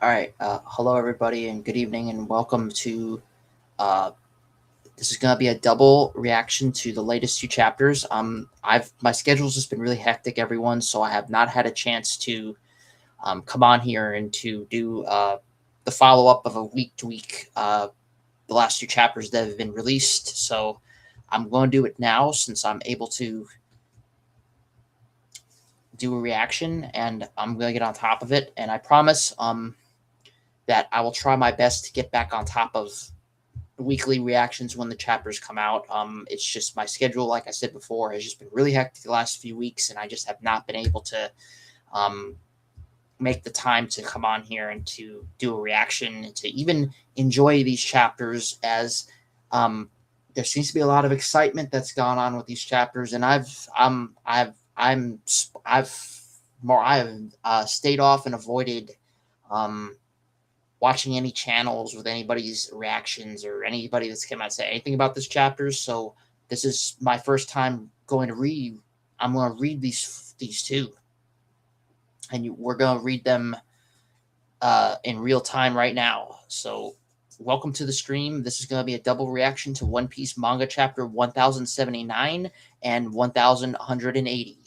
All right. Hello, everybody, and good evening, and welcome to. Uh, this is going to be a double reaction to the latest two chapters. My schedule's just been really hectic, everyone, so I have not had a chance to come on here and to do the follow up of a week to week the last two chapters that have been released. So I'm going to do it now since I'm able to do a reaction, and I'm going to get on top of it. And I promise that I will try my best to get back on top of weekly reactions when the chapters come out. It's just my schedule, like I said before, has just been really hectic the last few weeks, and I just have not been able to um, make the time to come on here and to do a reaction and to even enjoy these chapters. As there seems to be a lot of excitement that's gone on with these chapters, and I have stayed off and avoided um, watching any channels with anybody's reactions or anybody that's come out and say anything about this chapter. So this is my first time going to read. I'm going to read these two, and we're going to read them in real time right now. So welcome to the stream. This is going to be a double reaction to One Piece manga chapter 1079 and 1180.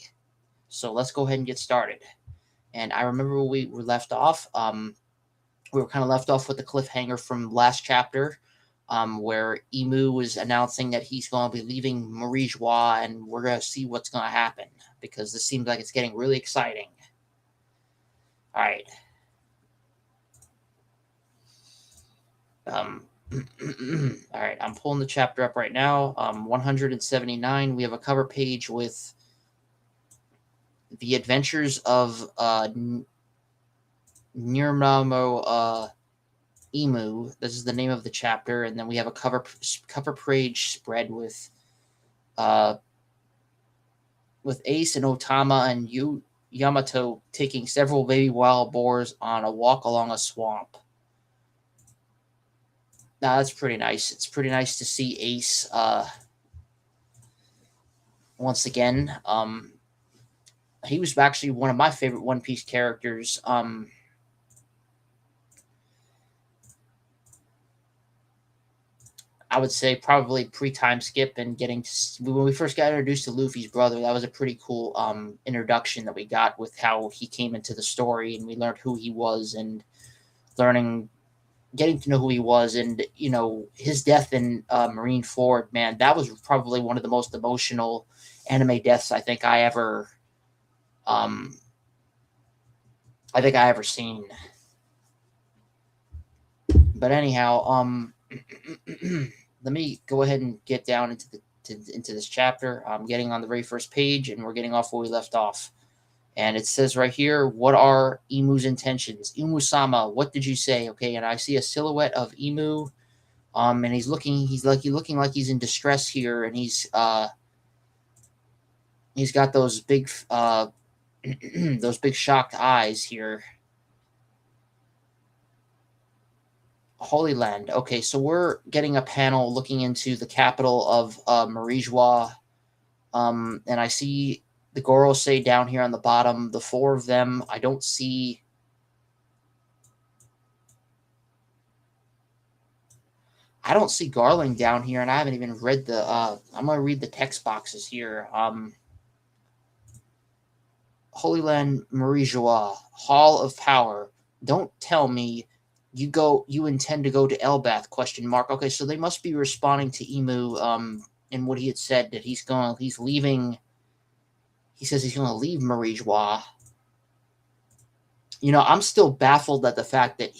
So let's go ahead and get started. And I remember where we were left off. We were kind of left off with the cliffhanger from last chapter, where Emu was announcing that he's going to be leaving Marie Joie, and we're going to see what's going to happen because this seems like it's getting really exciting. All right. All right. I'm pulling the chapter up right now. 179. We have a cover page with the adventures of Nirmamo Emu. This is the name of the chapter, and then we have a cover page spread with Ace and Otama and Yamato taking several baby wild boars on a walk along a swamp. Now that's pretty nice. It's pretty nice to see Ace once again. He was actually one of my favorite One Piece characters. I would say probably pre-time skip and getting to when we first got introduced to Luffy's brother. That was a pretty cool introduction that we got with how he came into the story, and we learned who he was and getting to know who he was, and his death in Marineford. Man, that was probably one of the most emotional anime deaths um, I think I ever seen. But anyhow, let me go ahead and get down into this chapter. I'm getting on the very first page, and we're getting off where we left off. And it says right here, what are Emu's intentions? Emu-sama, what did you say? Okay, and I see a silhouette of Emu, and he's looking like he's in distress here, and he's got those big those big shocked eyes here. Holy Land. Okay, so we're getting a panel looking into the capital of Marie Joie. And I see the Gorosei down here on the bottom, the four of them. I don't see Garling down here, and I haven't even read the I'm gonna read the text boxes here. Holy Land Marie Joie, Hall of Power. Don't tell me you intend to go to Elbath, question mark. Okay, so they must be responding to Emu in what he had said that he's leaving. He says he's gonna leave Marie Joie. I'm still baffled at the fact that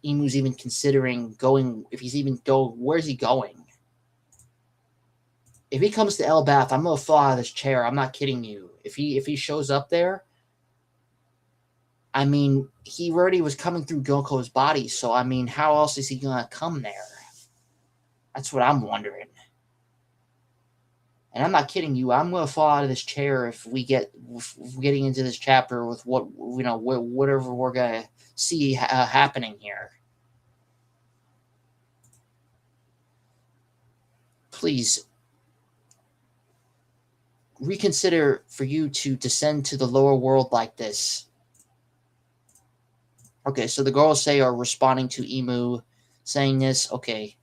Emu's even considering going. If he's even where's he going? If he comes to Elbath, I'm gonna fall out of this chair. I'm not kidding you. If he shows up there, I mean, he already was coming through Goko's body, so I mean, how else is he gonna come there? That's what I'm wondering. And I'm not kidding you. I'm gonna fall out of this chair if we're getting into this chapter with whatever we're gonna see happening here. Please reconsider for you to descend to the lower world like this. Okay, so the girls say are responding to Emu saying this. Okay.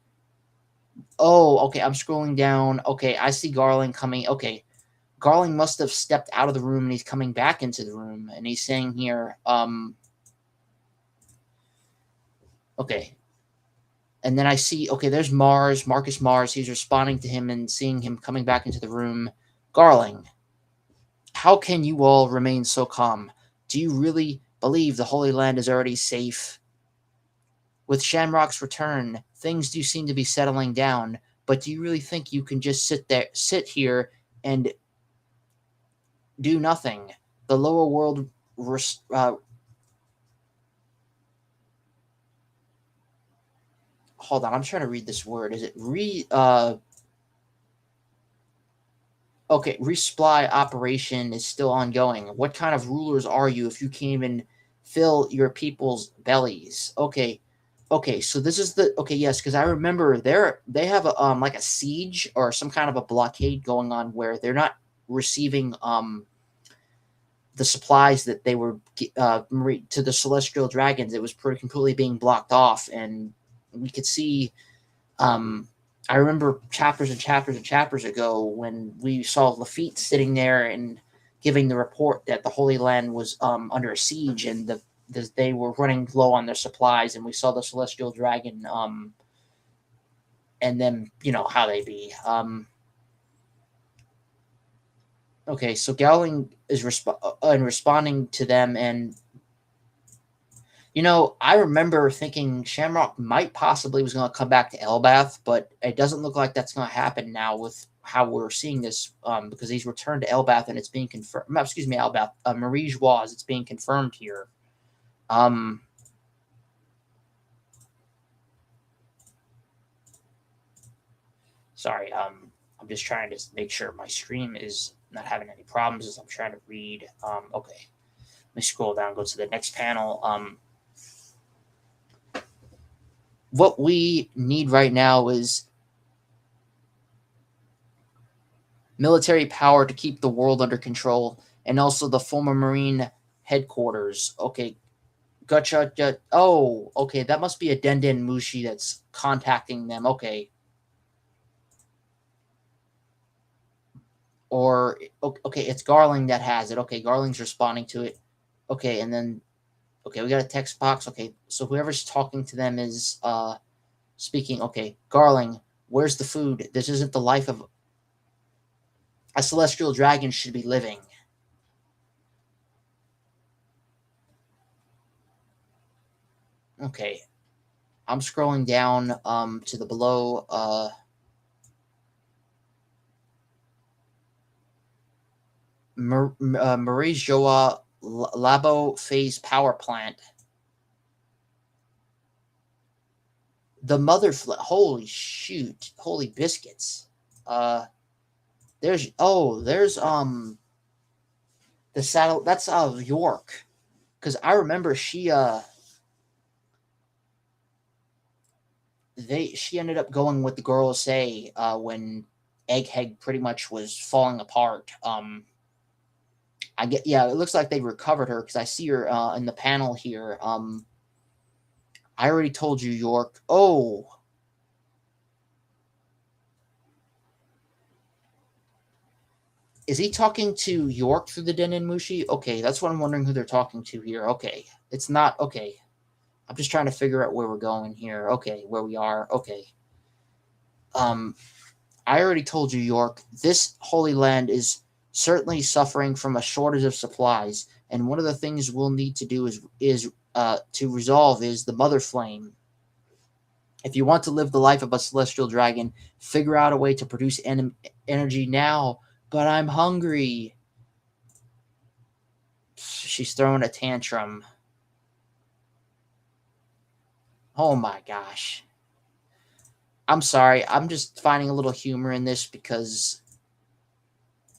Oh, okay, I'm scrolling down. Okay, I see Garland coming. Okay. Garland must have stepped out of the room and he's coming back into the room and he's saying here, okay. And then I see, okay, there's Marcus Mars. He's responding to him and seeing him coming back into the room. Garling, how can you all remain so calm? Do you really believe the Holy Land is already safe? With Shamrock's return, things do seem to be settling down, but do you really think you can just sit here and do nothing? The lower world hold on, I'm trying to read this word. Is it okay, resupply operation is still ongoing. What kind of rulers are you if you can't even fill your people's bellies? Okay. Okay, so this is the okay, yes, because I remember they have a like a siege or some kind of a blockade going on where they're not receiving the supplies that they were to the celestial dragons. It was pretty completely being blocked off, and we could see um I remember chapters and chapters and chapters ago when we saw Lafitte sitting there and giving the report that the Holy Land was under a siege and they were running low on their supplies, and we saw the celestial dragon and then you know how they be. Okay, so Gowling is responding to them, and you know, I remember thinking Shamrock might possibly was going to come back to Elbath, but it doesn't look like that's going to happen now with how we're seeing this, because he's returned to Elbath and it's being confirmed. Excuse me, Elbath, Marie Joie, it's being confirmed here. Um, sorry, I'm just trying to make sure my stream is not having any problems as I'm trying to read. Okay, let me scroll down, go to the next panel. What we need right now is military power to keep the world under control, and also the former Marine headquarters. Okay, gotcha. Oh, okay, that must be a Denden Mushi that's contacting them. Okay, or okay, it's Garling that has it. Okay, Garling's responding to it. Okay, and then okay, we got a text box. Okay, so whoever's talking to them is speaking. Okay, Garling, where's the food? This isn't the life of a celestial dragon should be living. Okay, I'm scrolling down to the below Marie Joa Labo Phase Power Plant. The mother holy shoot, holy biscuits. There's the saddle that's York. Cause I remember she ended up going with the girls say when Egghead pretty much was falling apart. I get yeah, it looks like they recovered her because I see her in the panel here. I already told you, York. Oh, is he talking to York through the Denon Mushi? Okay, that's what I'm wondering who they're talking to here. Okay, it's not okay. I'm just trying to figure out where we're going here. Okay, where we are. Okay. Um, I already told you, York. This Holy Land is certainly suffering from a shortage of supplies, and one of the things we'll need to do is to resolve is the Mother Flame. If you want to live the life of a celestial dragon, figure out a way to produce energy now. But I'm hungry. She's throwing a tantrum. Oh my gosh. I'm sorry. I'm just finding a little humor in this because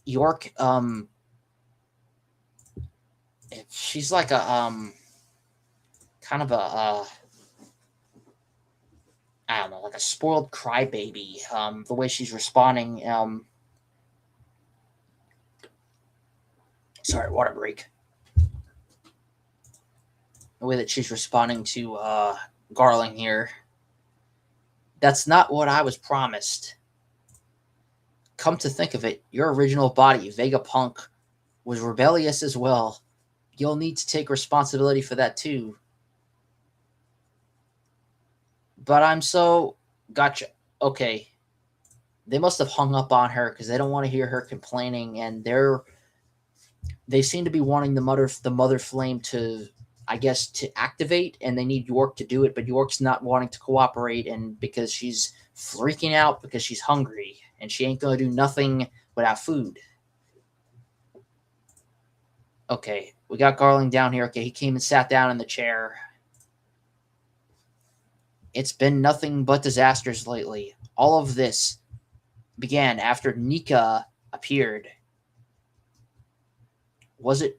York, she's like a kind of a I don't know, like a spoiled crybaby. The way she's responding. Sorry, water break. the way that she's responding to Garling here. That's not what I was promised. Come to think of it, your original body, Vegapunk, was rebellious as well. You'll need to take responsibility for that too. But I'm so gotcha. Okay, they must have hung up on her because they don't want to hear her complaining, and they seem to be wanting the mother flame to, I guess, to activate, and they need York to do it, but York's not wanting to cooperate, and because she's freaking out because she's hungry and she ain't gonna do nothing without food. Okay, we got Garling down here. Okay, he came and sat down in the chair. It's been nothing but disasters lately. All of this began after Nika appeared. Was it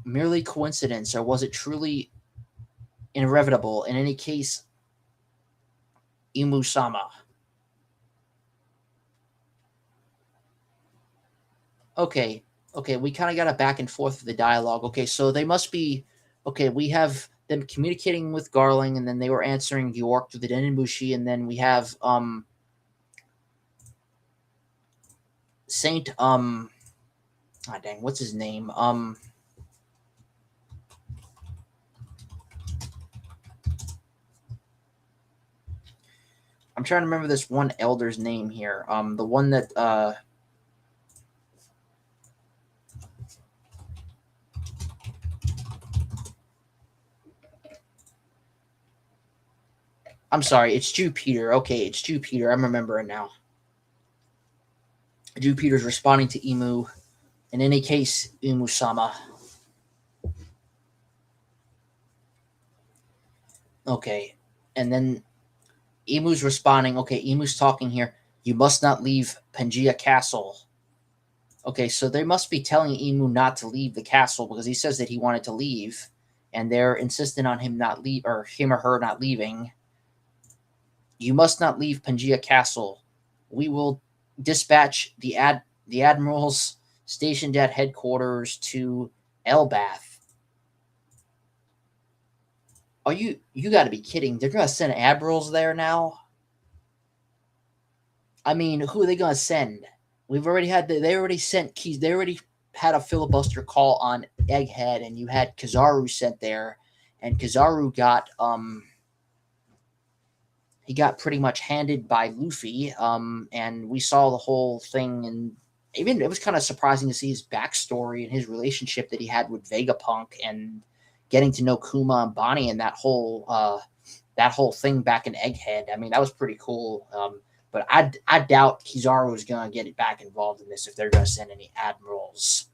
merely coincidence, or was it truly inevitable? In any case, Imu-sama. Okay, okay, we kind of got a back and forth of the dialogue. Okay, so they must be. Okay, we have them communicating with Garling, and then they were answering York through the Denimushi, and then we have Saint ah dang, what's his name? I'm trying to remember this one elder's name here. The one that I'm sorry, it's Jupiter. Okay, it's Jupiter. I'm remembering now. Jupiter's responding to Imu. In any case, Imu-sama. Okay, and then Imu's responding. Okay, Imu's talking here. You must not leave Pangaea Castle. Okay, so they must be telling Imu not to leave the castle because he says that he wanted to leave, and they're insistent on him not leave, or him or her not leaving. You must not leave Pangaea Castle. We will dispatch the admirals stationed at headquarters to Elbath. Oh, you got to be kidding! They're gonna send admirals there now. I mean, who are they gonna send? We've already had they already sent keys. They already had a filibuster call on Egghead, and you had Kizaru sent there, and Kizaru got he got pretty much handed by Luffy. And we saw the whole thing, and even it was kind of surprising to see his backstory and his relationship that he had with Vegapunk, and getting to know Kuma and Bonnie, and that whole thing back in Egghead. I mean, that was pretty cool. But I doubt Kizaru is going to get it back involved in this if they're going to send any admirals.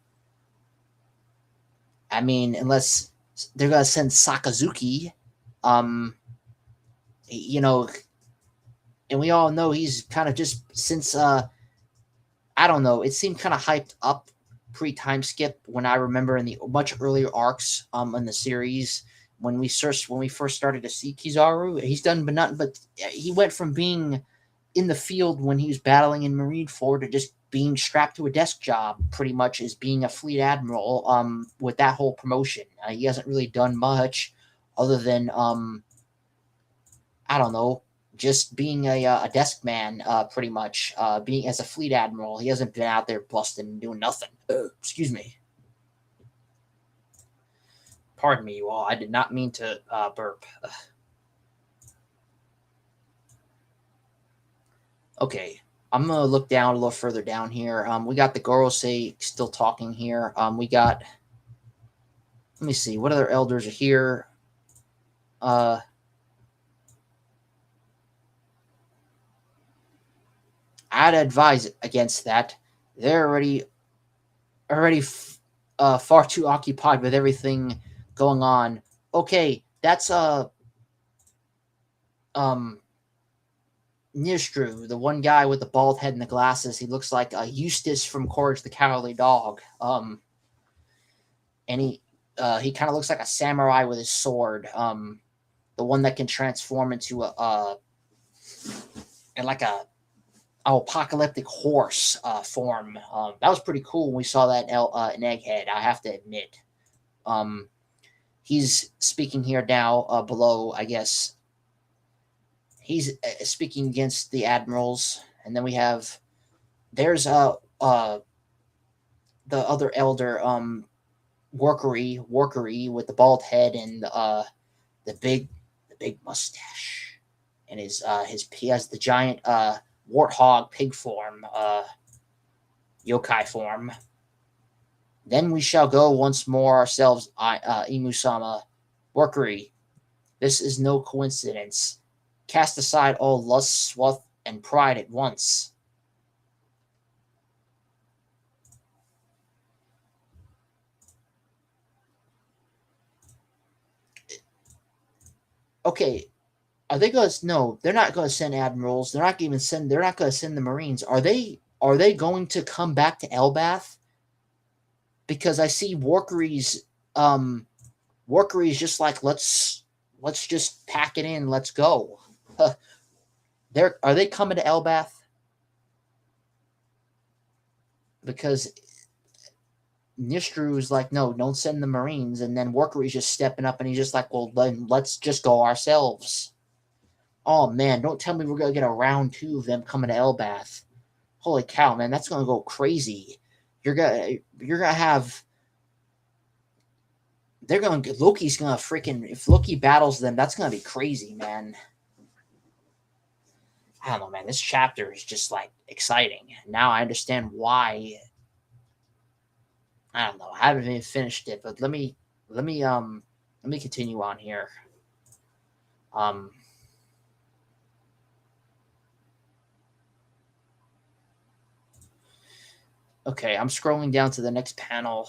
I mean, unless they're going to send Sakazuki, um, you know, and we all know he's kind of just since I don't know, it seemed kind of hyped up pre time skip when I remember in the much earlier arcs in the series when we first started to see Kizaru. He's done but nothing but he went from being in the field when he was battling in Marineford to just being strapped to a desk job pretty much as being a fleet admiral with that whole promotion. He hasn't really done much other than I don't know, just being a desk man, pretty much. Being as a fleet admiral, he hasn't been out there busting and doing nothing. Excuse me. Pardon me, you all. I did not mean to burp. Okay, I'm gonna look down a little further down here. We got the Gorosei still talking here. We got. Let me see. What other elders are here? Uh, I'd advise against that. They're already far too occupied with everything going on. Okay, that's um Nistru, the one guy with the bald head and the glasses. He looks like Eustace from Courage the Cowardly Dog. And he kind of looks like a samurai with his sword. The one that can transform into a and like a apocalyptic horse form. That was pretty cool when we saw that in Egghead. I have to admit. Um, he's speaking here now below, I guess. He's speaking against the admirals, and then we have there's the other elder workery with the bald head and the big the big mustache, and his he has the giant warthog pig form, yokai form. Then we shall go once more ourselves, Imusama. Workery, this is no coincidence. Cast aside all lust, sloth, and pride at once. Okay, are they going to? No, they're not going to send admirals. They're not even send. They're not going to send the Marines. Are they? Are they going to come back to Elbath? Because I see Workery's just like let's just pack it in. Let's go. Are they coming to Elbath? Because Nistru is like, no, don't send the Marines, and then Workery's just stepping up, and he's just like, well, then let's just go ourselves. Oh man, don't tell me we're gonna get a round 2 of them coming to Elbath. Holy cow, man, that's gonna go crazy. You're gonna have Loki's gonna freaking, if Loki battles them, that's gonna be crazy, man. I don't know, man. This chapter is just like exciting. Now I understand why. I don't know. I haven't even finished it, but let me continue on here. Um okay, I'm scrolling down to the next panel.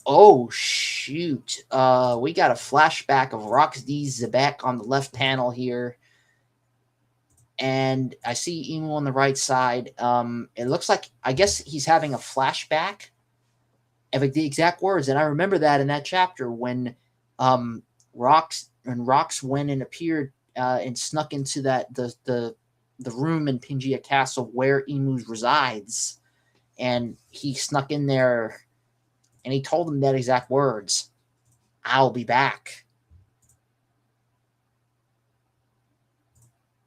Oh shoot. We got a flashback of Roxy Zebek on the left panel here. And I see Emu on the right side. It looks like, I guess he's having a flashback of the exact words. And I remember that in that chapter when Rox went and appeared and snuck into the room in Pingia Castle where Emu resides. And he snuck in there and he told them that exact words. I'll be back.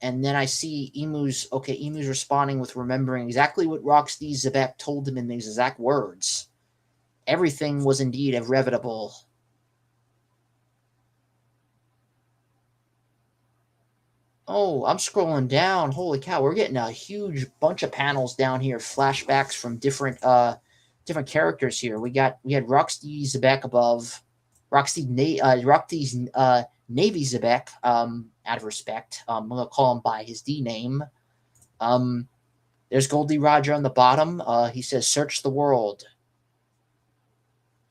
And then I see Emu's responding with remembering exactly what Roxy Zebek told him in these exact words. Everything was indeed inevitable. Oh, I'm scrolling down. Holy cow, we're getting a huge bunch of panels down here, flashbacks from different characters here. We had Roxy Zebek above, Roxy's Navy Zebek, out of respect. I'm gonna call him by his D name. There's Goldie Roger on the bottom. He says, "Search the world."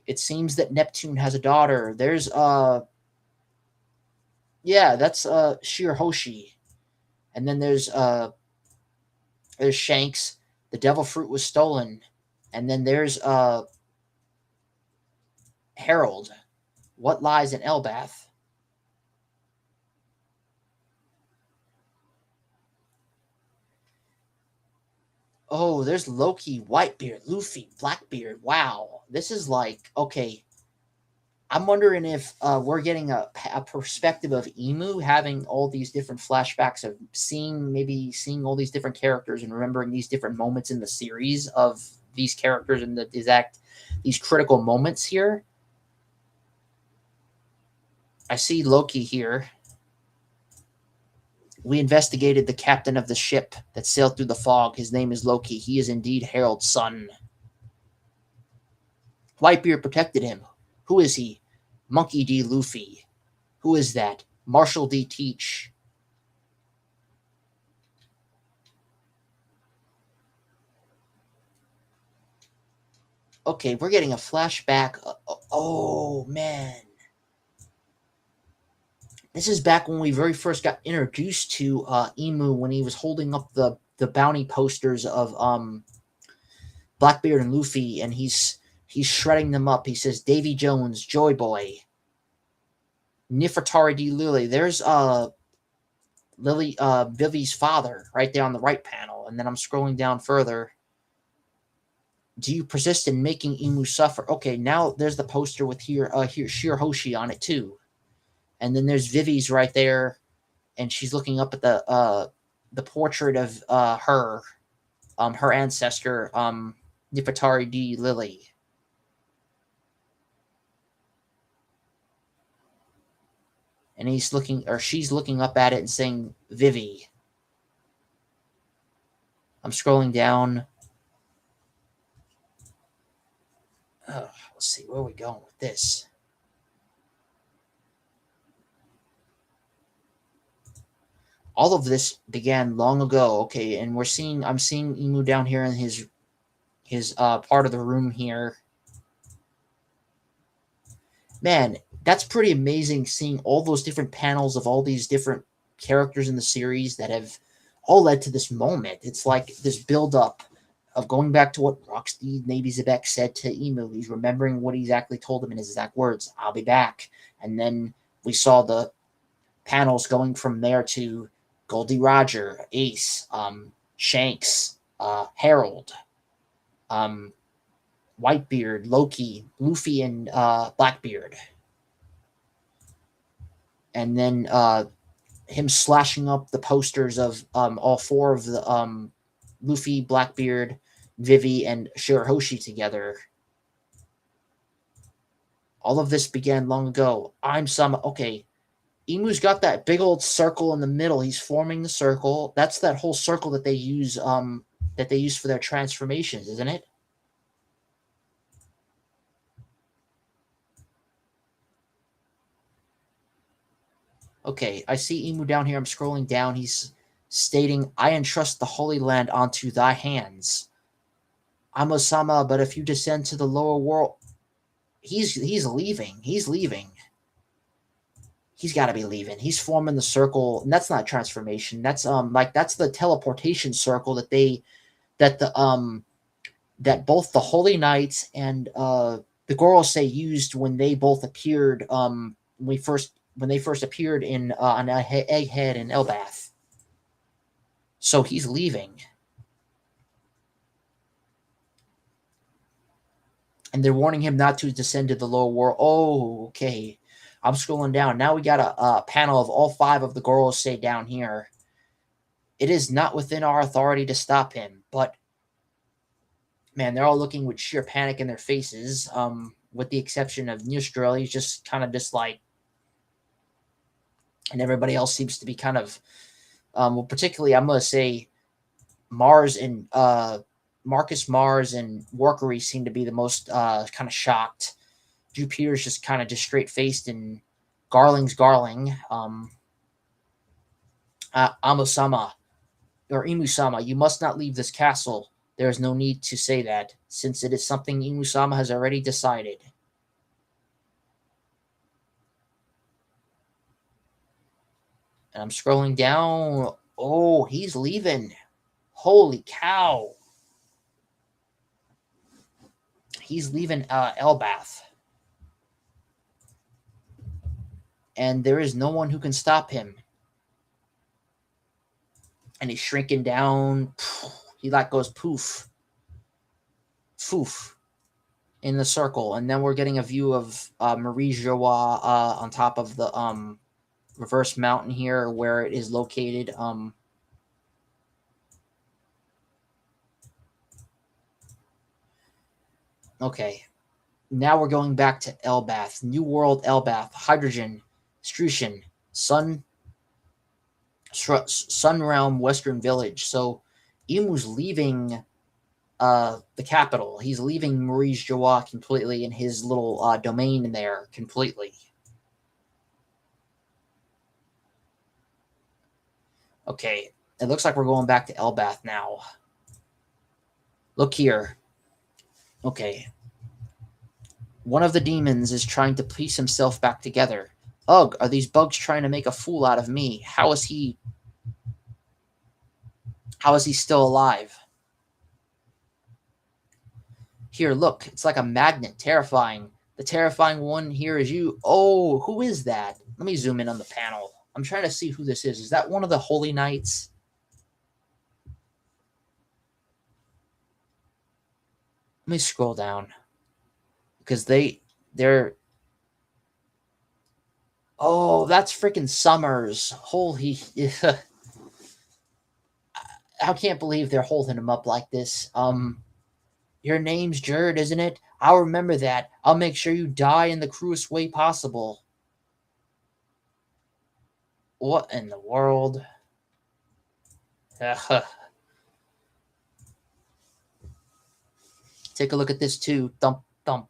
It seems that Neptune has a daughter. There's yeah, that's Shirahoshi. And then there's Shanks. The devil fruit was stolen. And then there's Harold. What lies in Elbath? Oh, there's Loki, Whitebeard, Luffy, Blackbeard. Wow. This is like, okay. I'm wondering if we're getting a perspective of Emu having all these different flashbacks of seeing all these different characters and remembering these different moments in the series of these characters and these critical moments here. I see Loki here. We investigated the captain of the ship that sailed through the fog. His name is Loki. He is indeed Harold's son. Whitebeard protected him. Who is he? Monkey D. Luffy. Who is that? Marshall D. Teach. Okay, we're getting a flashback. Oh, man. This is back when we very first got introduced to Emu when he was holding up the bounty posters of Blackbeard and Luffy, and he's shredding them up. He says, Davy Jones, Joy Boy, Nefertari D. Lily. There's Vivi's father right there on the right panel. And then I'm scrolling down further. Do you persist in making Emu suffer? Okay, now there's the poster with here Shirahoshi on it too. And then there's Vivi's right there, and she's looking up at the portrait of her ancestor, Nefertari D. Lily. And he's looking, or she's looking up at it and saying, Vivi. I'm scrolling down. Let's see, where are we going with this? All of this began long ago. Okay, and I'm seeing Emu down here in his part of the room here. Man, that's pretty amazing seeing all those different panels of all these different characters in the series that have all led to this moment. It's like this build up of going back to what Rocksteady Navy Zebek said to Emu. He's remembering what he exactly told him in his exact words, I'll be back. And then we saw the panels going from there to Goldie Roger, Ace, Shanks, Harold, Whitebeard, Loki, Luffy, and Blackbeard. And then him slashing up the posters of all four of the Luffy, Blackbeard, Vivi, and Shirahoshi together. All of this began long ago. Okay. Emu's got that big old circle in the middle. He's forming the circle. That's that whole circle that they use for their transformations, isn't it? Okay, I see Emu down here. I'm scrolling down. He's stating, I entrust the Holy Land onto thy hands. Amo-sama, but if you descend to the lower world... He's leaving. He's leaving. He's got to be leaving. He's forming the circle, and that's not transformation. That's that's the teleportation circle that both the Holy Knights and the Gorosei used when they both appeared when they first appeared in on Egghead and Elbath. So he's leaving. And they're warning him not to descend to the lower world. Oh, okay. I'm scrolling down. Now we got a panel of all 5 of the Gorosei down here. It is not within our authority to stop him, but man, they're all looking with sheer panic in their faces, with the exception of Neustral. He's just kind of just like, and everybody else seems to be kind of, well, particularly I'm going to say Mars and Marcus Mars and Workery seem to be the most kind of shocked. Jupiter's just kind of just straight-faced, and Garling's Garling. Amo-sama, or Imu-sama, you must not leave this castle. There is no need to say that, since it is something Imu-sama has already decided. And I'm scrolling down. Oh, he's leaving. Holy cow. He's leaving Elbath. And there is no one who can stop him. And he's shrinking down. He like goes poof. Foof. In the circle. And then we're getting a view of Marie Joie on top of the reverse mountain here where it is located. Okay. Now we're going back to Elbath. New World Elbath. Hydrogen. Strutian. Sun Realm Western Village. So Emu's leaving the capital. He's leaving Maurice Joie completely in his little domain in there completely. Okay, it looks like we're going back to Elbath now. Look here. Okay. One of the demons is trying to piece himself back together. Ugh, are these bugs trying to make a fool out of me? How is he still alive? Here, look, it's like a magnet. Terrifying. The terrifying one here is you. Oh, who is that? Let me zoom in on the panel. I'm trying to see who this is. Is that one of the Holy Knights? Let me scroll down because they're. Oh, that's freaking Summers. Holy. I can't believe they're holding him up like this. Your name's Jared, isn't it? I'll remember that. I'll make sure you die in the cruelest way possible. What in the world? Take a look at this too. Thump, thump.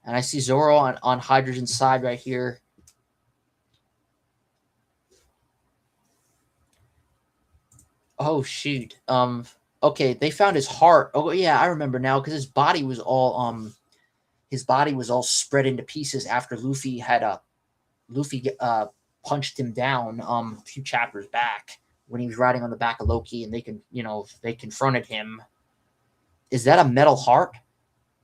And I see Zoro on Hydrogen's side right here. Oh shoot. Okay, they found his heart. Oh yeah, I remember now because his body was all spread into pieces after Luffy punched him down a few chapters back when he was riding on the back of Loki and they confronted him. Is that a metal heart?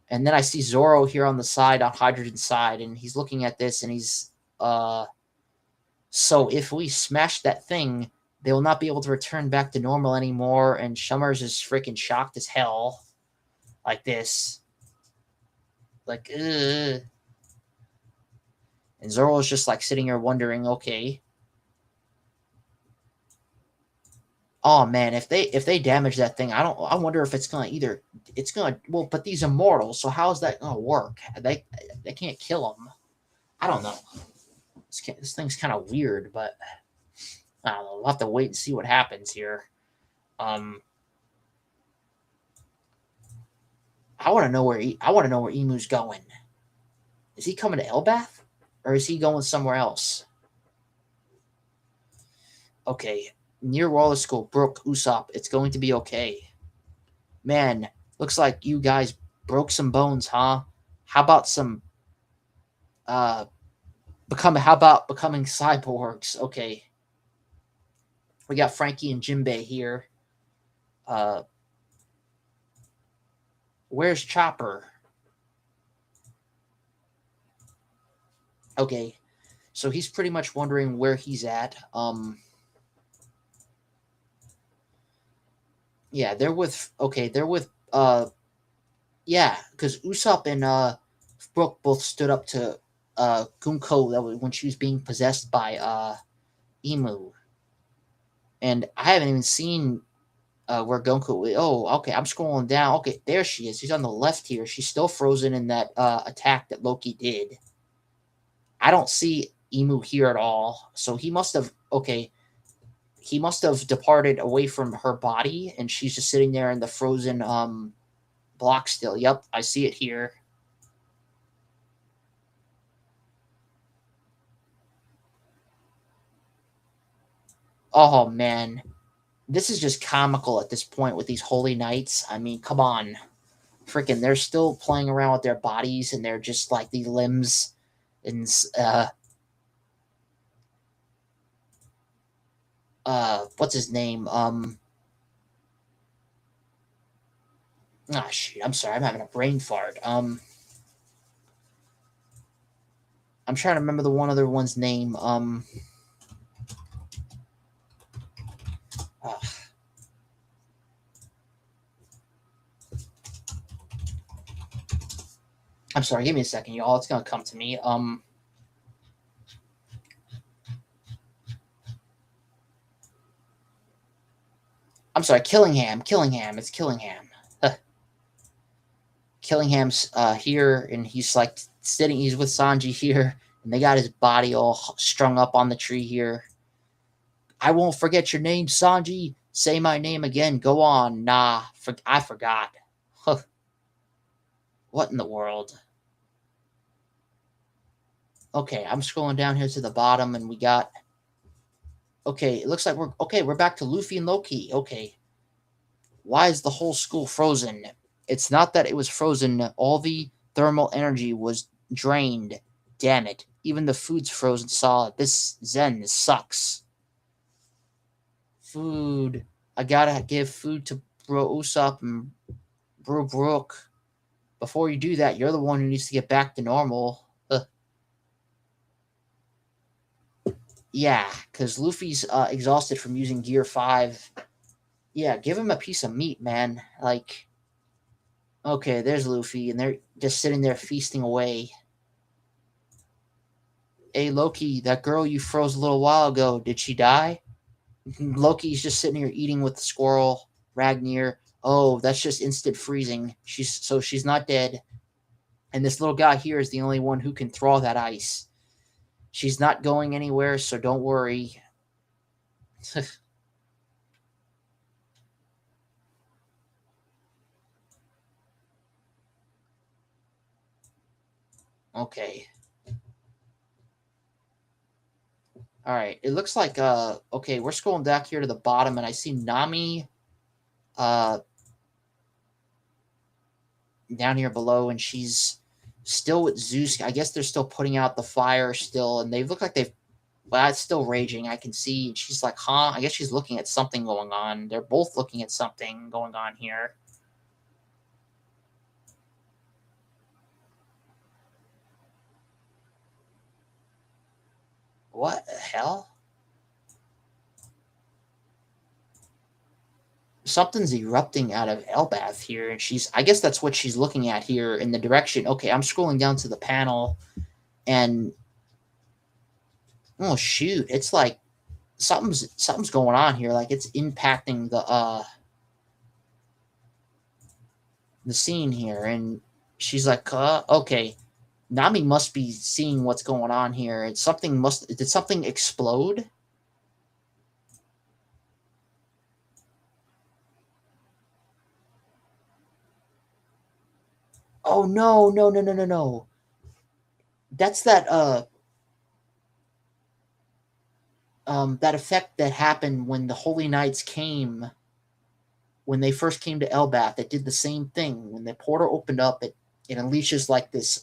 And then I see Zoro here on the side, on Hydrogen's side, and he's looking at this and he's so if we smash that thing, they will not be able to return back to normal anymore, and Summers is freaking shocked as hell. Like this. Like, ugh. And Zoro is just like sitting here wondering, okay. Oh man, if they damage that thing, I wonder if it's gonna well, but these immortals, so how's that gonna work? They can't kill them. I don't know. This thing's kind of weird, but I don't know. We'll have to wait and see what happens here. I want to know where Emu's going. Is he coming to Elbath, or is he going somewhere else? Okay, near Waller School, Brook, Usopp. It's going to be okay. Man, looks like you guys broke some bones, huh? How about some how about becoming cyborgs? Okay. We got Frankie and Jinbei here. Where's Chopper? Okay. So he's pretty much wondering where he's at. Yeah, they're with yeah, because Usopp and Brook both stood up to Gunko when she was being possessed by Emu. And I haven't even seen where Gunko. Oh, okay. I'm scrolling down. Okay, there she is. She's on the left here. She's still frozen in that attack that Loki did. I don't see Emu here at all. So he must have. Okay, he must have departed away from her body, and she's just sitting there in the frozen block still. Yep, I see it here. Oh man, this is just comical at this point with these holy knights. I mean, come on, freaking, they're still playing around with their bodies, and they're just like the limbs and what's his name? Shoot, I'm sorry, I'm having a brain fart. I'm trying to remember the one other one's name. I'm sorry, give me a second, y'all. It's gonna come to me. I'm sorry, Killingham. It's Killingham. Killingham's here, and he's like sitting. He's with Sanji here, and they got his body all strung up on the tree here. I won't forget your name, Sanji. Say my name again. Go on. Nah, I forgot. Huh. What in the world? Okay, I'm scrolling down here to the bottom, and we got. Okay, it looks like we're back to Luffy and Loki. Okay. Why is the whole school frozen? It's not that it was frozen. All the thermal energy was drained. Damn it. Even the food's frozen solid. This Zen sucks. Food. I gotta give food to Bro Usopp and Bro Brook. Before you do that, you're the one who needs to get back to normal. Yeah, because Luffy's exhausted from using Gear 5. Yeah, give him a piece of meat, man. Like, Okay, there's Luffy, and they're just sitting there feasting away. Hey, Loki, that girl you froze a little while ago, did she die? Loki's just sitting here eating with the squirrel. Ragnir, oh, that's just instant freezing. She's not dead. And this little guy here is the only one who can thaw that ice. She's not going anywhere, so don't worry. Okay. All right. It looks like okay, we're scrolling back here to the bottom and I see Nami uh down here below and she's still with Zeus. I guess they're still putting out the fire still and they look like they've well, it's still raging. I can see she's like, "Huh?" I guess she's looking at something going on. They're both looking at something going on here. What the hell? Something's erupting out of Elbath here, and she's I guess that's what she's looking at here in the direction. Okay, I'm scrolling down to the panel and oh shoot, it's like something's going on here. Like it's impacting the scene here, and she's like, okay. Nami must be seeing what's going on here. It's something must did something explode? Oh no, no, no, no, no, no. That's that effect that happened when the Holy Knights came when they first came to Elbath. It did the same thing. When the portal opened up, it unleashes like this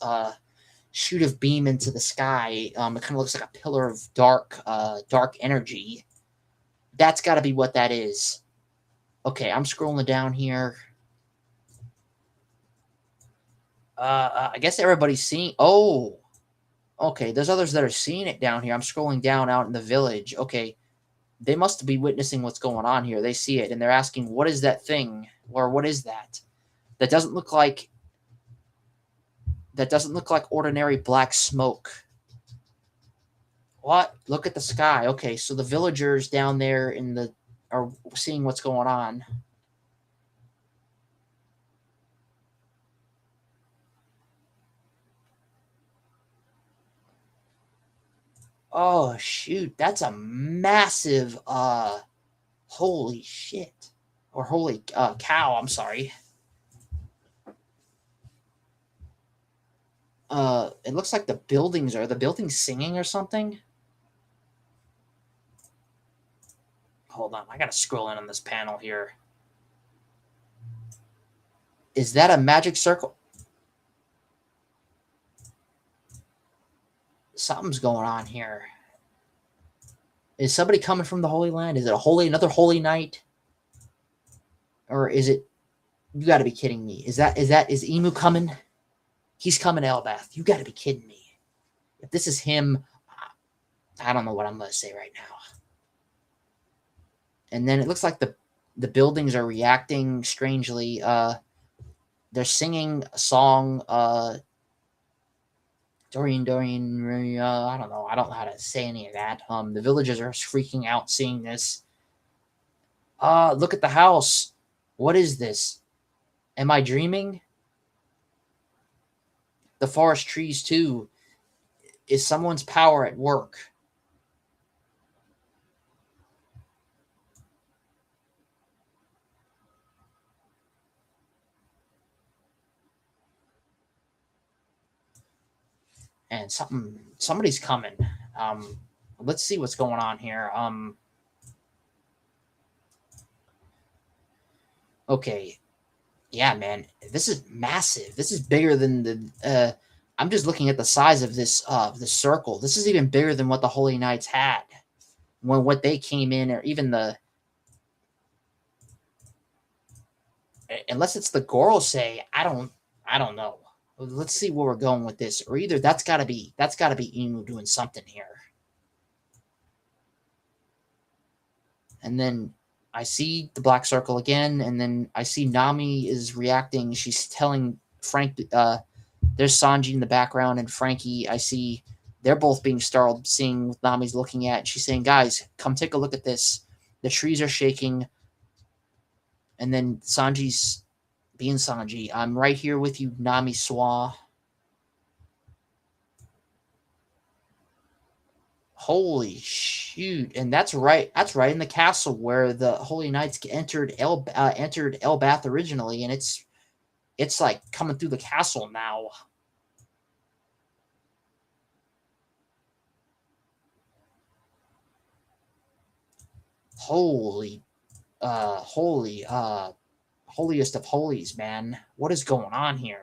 shoot of beam into the sky. It kind of looks like a pillar of dark energy. That's got to be what that is. Okay, I'm scrolling down here. I guess everybody's seeing. Oh, okay. There's others that are seeing it down here. I'm scrolling down out in the village. Okay, they must be witnessing what's going on here. They see it and they're asking, "What is that thing?" Or "What is that?" That doesn't look like ordinary black smoke. What? Look at the sky. Okay, so the villagers down there in the are seeing what's going on. Oh shoot, that's a massive holy shit. Or holy cow, I'm sorry. It looks like the buildings singing or something? Hold on, I gotta scroll in on this panel here. Is that a magic circle? Something's going on here. Is somebody coming from the Holy Land? Is it another holy night? Or is it you gotta be kidding me. Is Emu coming? He's coming to Elbath. You gotta be kidding me. If this is him, I don't know what I'm gonna say right now. And then it looks like the buildings are reacting strangely. They're singing a song. Dorian. I don't know. I don't know how to say any of that. The villagers are freaking out seeing this. Look at the house. What is this? Am I dreaming? The forest trees too. Is someone's power at work? And somebody's coming. Let's see what's going on here. Okay, yeah, man, this is massive. This is bigger than the. I'm just looking at the size of this circle. This is even bigger than what the Holy Knights had when what they came in, or even the. Unless it's the Gorosei, I don't know. Let's see where we're going with this. Or either that's gotta be Emu doing something here. And then I see the black circle again, and then I see Nami is reacting. She's telling Frank, there's Sanji in the background, and Frankie, I see they're both being startled, seeing what Nami's looking at. She's saying, guys, come take a look at this. The trees are shaking. And then Sanji's being Sanji. I'm right here with you, Nami Swa. Holy shoot! And that's right. That's right in the castle where the Holy Knights entered Elbath originally, and it's like coming through the castle now. Holy, holy, holiest of holies, man! What is going on here?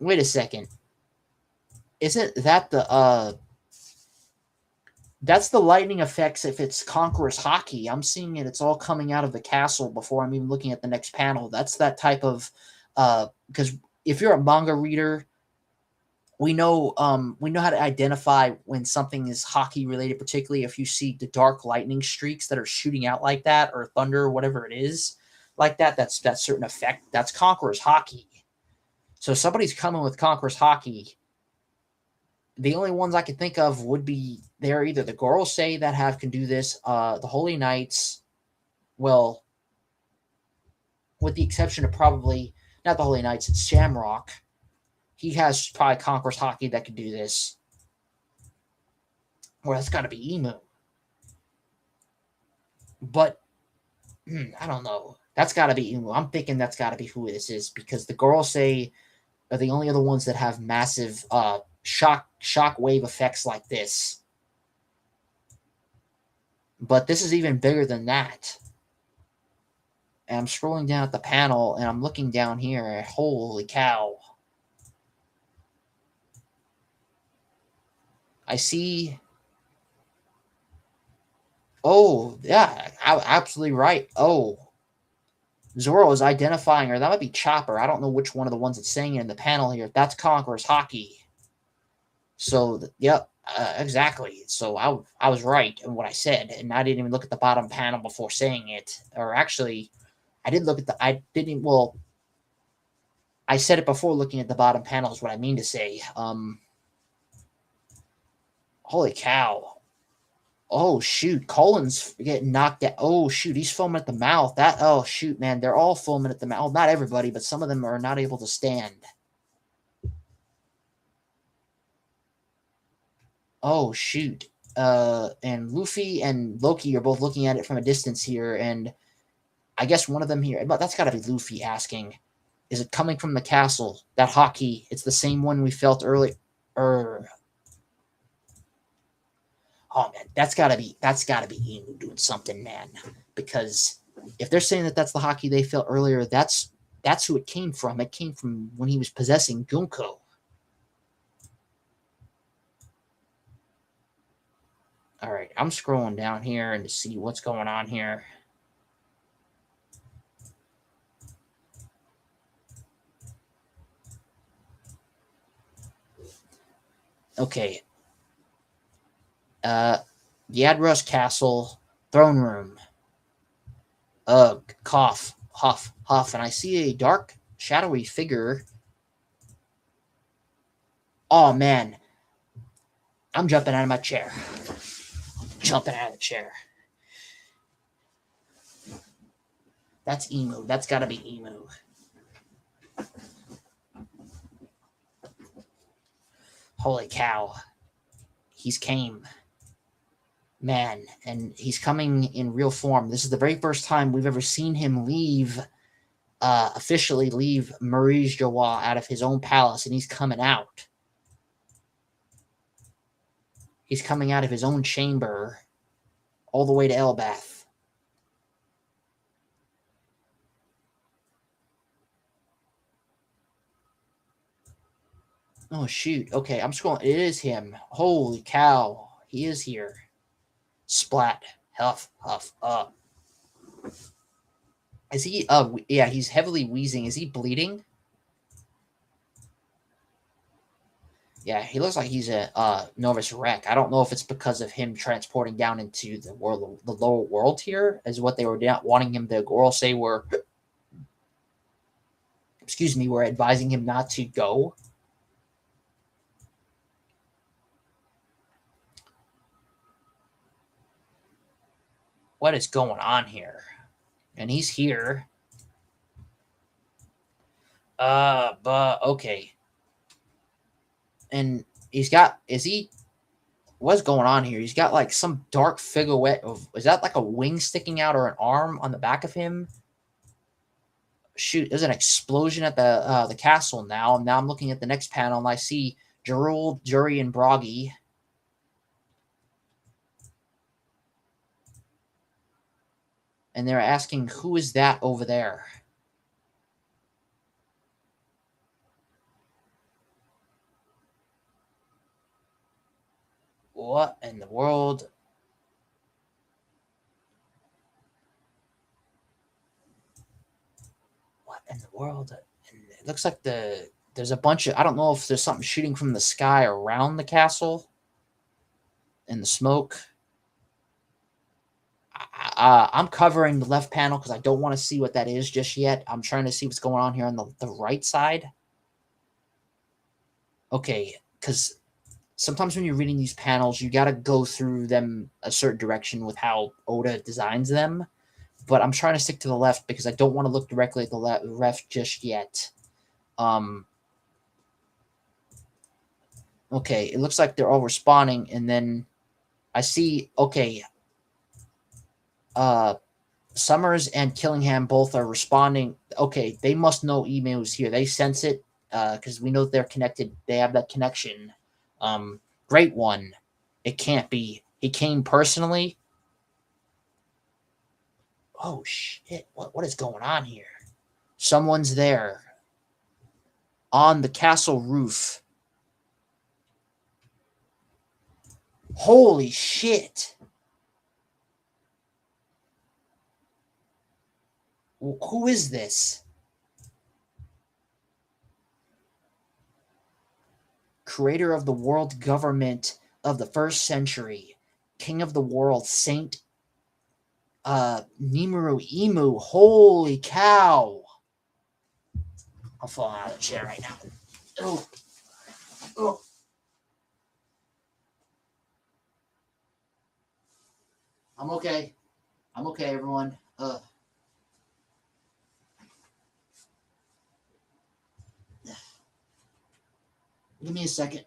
Wait a second. Isn't that the That's the lightning effects if it's Conqueror's Hockey. I'm seeing it. It's all coming out of the castle before I'm even looking at the next panel. That's that type of because if you're a manga reader, we know how to identify when something is hockey related, particularly if you see the dark lightning streaks that are shooting out like that, or thunder, or whatever it is, like that. That's that certain effect. That's Conqueror's Hockey. So somebody's coming with Conqueror's Hockey. The only ones I can think of would be they're either the Gorosei that can do this, the Holy Knights, well, with the exception of probably not the Holy Knights, it's Shamrock. He has probably Conqueror's Hockey that could do this. Or that's got to be Emu. But I don't know. That's got to be Emu. I'm thinking that's got to be who this is because the Gorosei are the only other ones that have massive shock wave effects like this. But this is even bigger than that. And I'm scrolling down at the panel and I'm looking down here. Holy cow. I see. Oh, yeah, absolutely right. Oh, Zoro is identifying her. That might be Chopper. I don't know which one of the ones that's saying it in the panel here. That's Conqueror's Hockey. So, yep, exactly. So I was right in what I said, and I didn't even look at the bottom panel before saying it. Or actually, I did look at the. I didn't. Well, I said it before looking at the bottom panel is what I mean to say. Holy cow. Oh shoot, Colin's getting knocked out. Oh shoot, he's foaming at the mouth. Oh shoot, man, they're all foaming at the mouth. Not everybody, but some of them are not able to stand. Oh shoot. And Luffy and Loki are both looking at it from a distance here, and I guess one of them here, but that's gotta be Luffy asking, is it coming from the castle? That hockey, it's the same one we felt earlier. Oh man, that's gotta be Inu doing something, man. Because if they're saying that that's the hockey they felt earlier, that's who it came from. It came from when he was possessing Gunko. All right, I'm scrolling down here and to see what's going on here. Okay. Yadros Castle, throne room. Ugh, cough, huff, huff, and I see a dark, shadowy figure. Oh man, I'm jumping out of my chair. Jumping out of the chair. That's Emu. That's gotta be Emu. Holy cow. He's came. Man, and he's coming in real form. This is the very first time we've ever seen him leave, officially leave Marij Jawa out of his own palace, and he's coming out. He's coming out of his own chamber all the way to Elbath. Oh, shoot. Okay, I'm scrolling. It is him. Holy cow. He is here. Splat. Huff, huff, up. Is he, yeah, he's heavily wheezing. Is he bleeding? Yeah, he looks like he's a nervous wreck. I don't know if it's because of him transporting down into the world, the lower world here, is what they were wanting him to, or else they were, excuse me, were advising him not to go. What is going on here? And he's here. But okay. And he's got, what's going on here? He's got like some dark figurette of, is that like a wing sticking out or an arm on the back of him? Shoot, there's an explosion at the castle now. And now I'm looking at the next panel and I see Gerald, Jury, and Broggy. And they're asking, who is that over there? What in the world? What in the world? And it looks like there's a bunch of, I don't know if there's something shooting from the sky around the castle in the smoke. I'm covering the left panel because I don't want to see what that is just yet. I'm trying to see what's going on here on the right side. Okay, because sometimes when you're reading these panels, you got to go through them a certain direction with how Oda designs them. But I'm trying to stick to the left because I don't want to look directly at the left just yet. Okay, it looks like they're all responding, and then I see, okay, Summers and Killingham both are responding. Okay, they must know Emu's here. They sense it because we know they're connected. They have that connection. Great one. It can't be. He came personally. Oh, shit. What is going on here? Someone's there. On the castle roof. Holy shit. Who is this? Creator of the world government of the first century. King of the world. Saint Nimuru Emu. Holy cow. I'm falling out of the chair right now. Oh. Oh. I'm okay. I'm okay, everyone. Give me a second.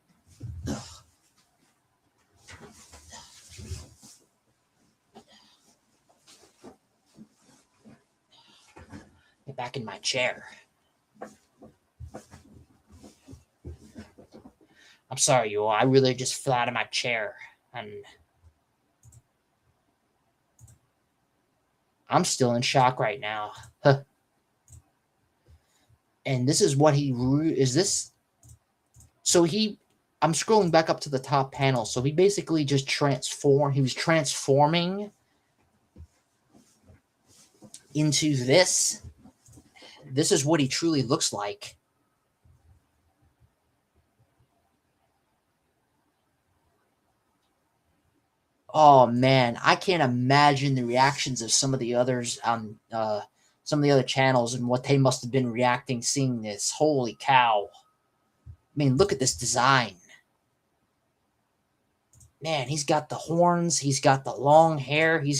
Get back in my chair. I'm sorry, you all. I really just fell out of my chair. And I'm still in shock right now. And this is what is this? So I'm scrolling back up to the top panel. So he basically just he was transforming into this. This is what he truly looks like. Oh man, I can't imagine the reactions of some of the others on some of the other channels and what they must have been reacting seeing this. Holy cow. I mean, look at this design. Man, he's got the horns, he's got the long hair, he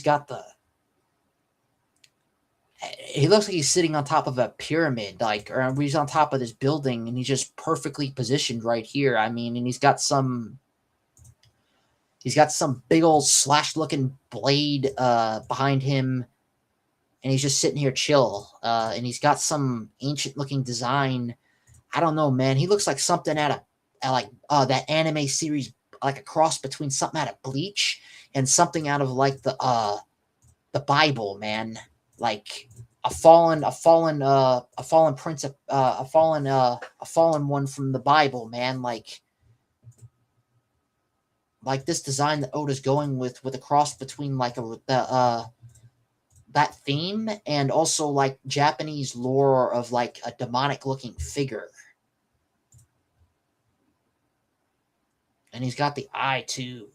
looks like he's sitting on top of a pyramid, like, or he's on top of this building and he's just perfectly positioned right here. I mean, and he's got some big old slash looking blade behind him, and he's just sitting here chill. And he's got some ancient looking design. I don't know, man. He looks like something out of that anime series, like a cross between something out of Bleach and something out of like the Bible, man. Like a fallen prince, a fallen one from the Bible, man. Like this design that Oda's going with a cross between like that theme and also like Japanese lore of like a demonic looking figure. And he's got the eye too.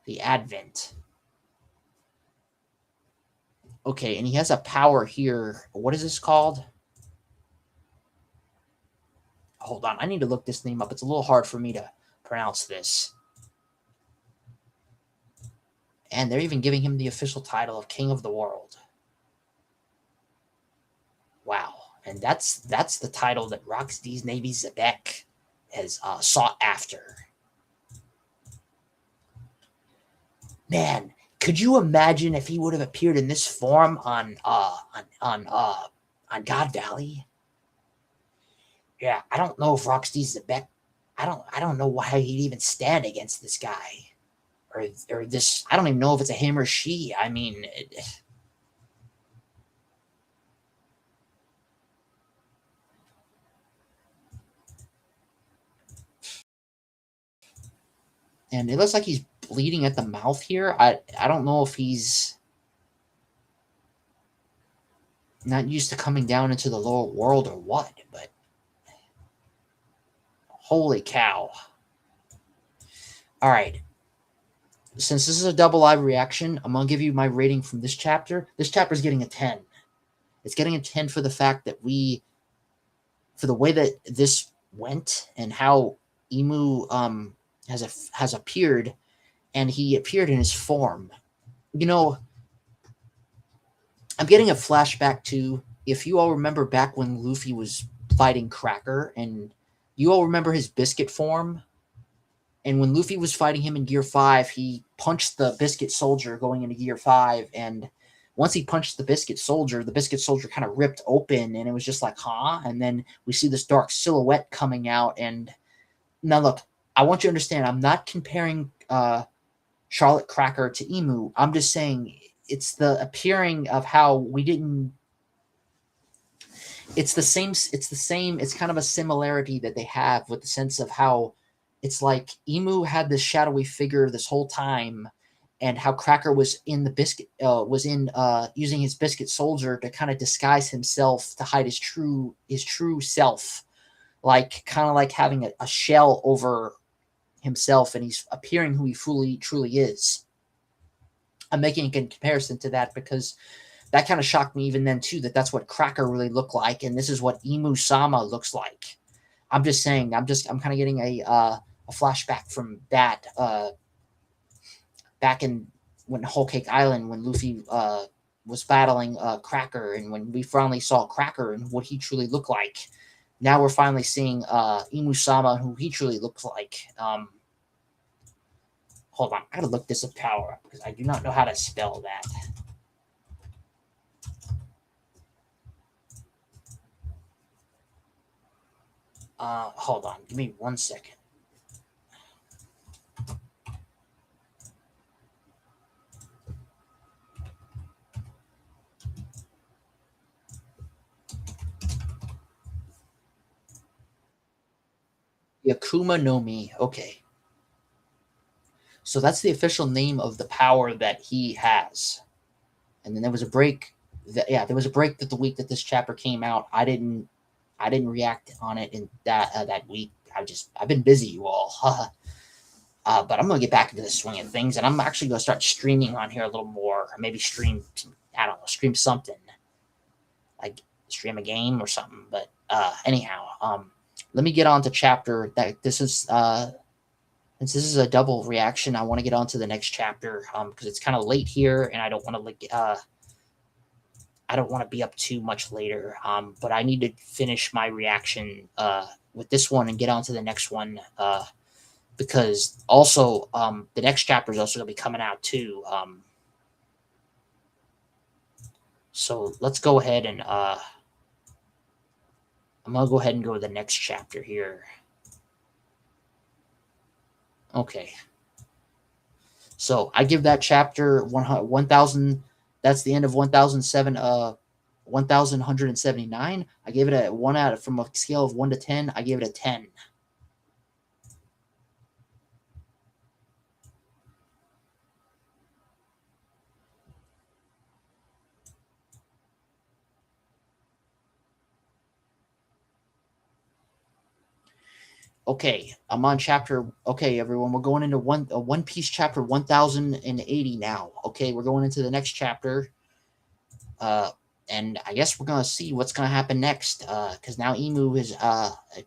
The Advent. Okay, and he has a power here. What is this called? Hold on, I need to look this name up. It's a little hard for me to pronounce this. And they're even giving him the official title of King of the World. Wow. And that's the title that Roxy's Navy Zebek has sought after. Man, could you imagine if he would have appeared in this form on God Valley? Yeah, I don't know if Roxy's Zebek. I don't know why he'd even stand against this guy. Or this, I don't even know if it's a him or she. I mean, and it looks like he's bleeding at the mouth here. I don't know if he's not used to coming down into the lower world or what, but holy cow. All right. Since this is a double live reaction, I'm going to give you my rating from this chapter. This chapter is getting a 10. It's getting a 10 for the fact that for the way that this went and how Emu has appeared, and he appeared in his form. You know, I'm getting a flashback to, if you all remember back when Luffy was fighting Cracker, and you all remember his biscuit form. And when Luffy was fighting him in Gear 5, he punched the Biscuit Soldier going into Gear 5. And once he punched the Biscuit Soldier kind of ripped open, and it was just like, huh? And then we see this dark silhouette coming out. And now, look, I want you to understand, I'm not comparing Charlotte Cracker to Emu. I'm just saying it's the appearing of how we didn't. It's the same. It's the same. It's kind of a similarity that they have with the sense of how it's like Emu had this shadowy figure this whole time, and how Cracker was in the biscuit was in using his biscuit soldier to kind of disguise himself to hide his true self, like kind of like having a shell over himself, and he's appearing who he fully truly is. I'm making a comparison to that because that kind of shocked me even then too, that that's what Cracker really looked like, and this is what Emu Sama looks like. I'm just saying, I'm kind of getting a flashback from that back in when Whole Cake Island, when Luffy was battling Cracker, and when we finally saw Cracker and what he truly looked like. Now we're finally seeing Emu Sama, who he truly looks like. Hold on, I gotta look this up power up because I do not know how to spell that. Hold on, give me 1 second. Yakuma no Mi. Okay. So that's the official name of the power that he has. And then there was a break. There was a break that the week that this chapter came out. I didn't react on it in that week. I've been busy, you all. But I'm gonna get back into the swing of things, and I'm actually gonna start streaming on here a little more. Maybe stream, I don't know, stream something like stream a game or something. But anyhow, let me get on to chapter that this is. Since this is a double reaction, I want to get on to the next chapter because it's kind of late here, and I don't want to be up too much later. But I need to finish my reaction with this one and get on to the next one because also the next chapter is also going to be coming out too. So let's go ahead and I'm gonna go ahead and go to the next chapter here. Okay. So I give that chapter 1,000. That's the end of 1,007. 1,179. I gave it a 1 out of, from a scale of 1 to 10. I gave it a 10. Okay, I'm on chapter. Okay, everyone, we're going into One Piece chapter 1080 now. Okay, we're going into the next chapter. Uh, and I guess we're gonna see what's gonna happen next. Because now Emu has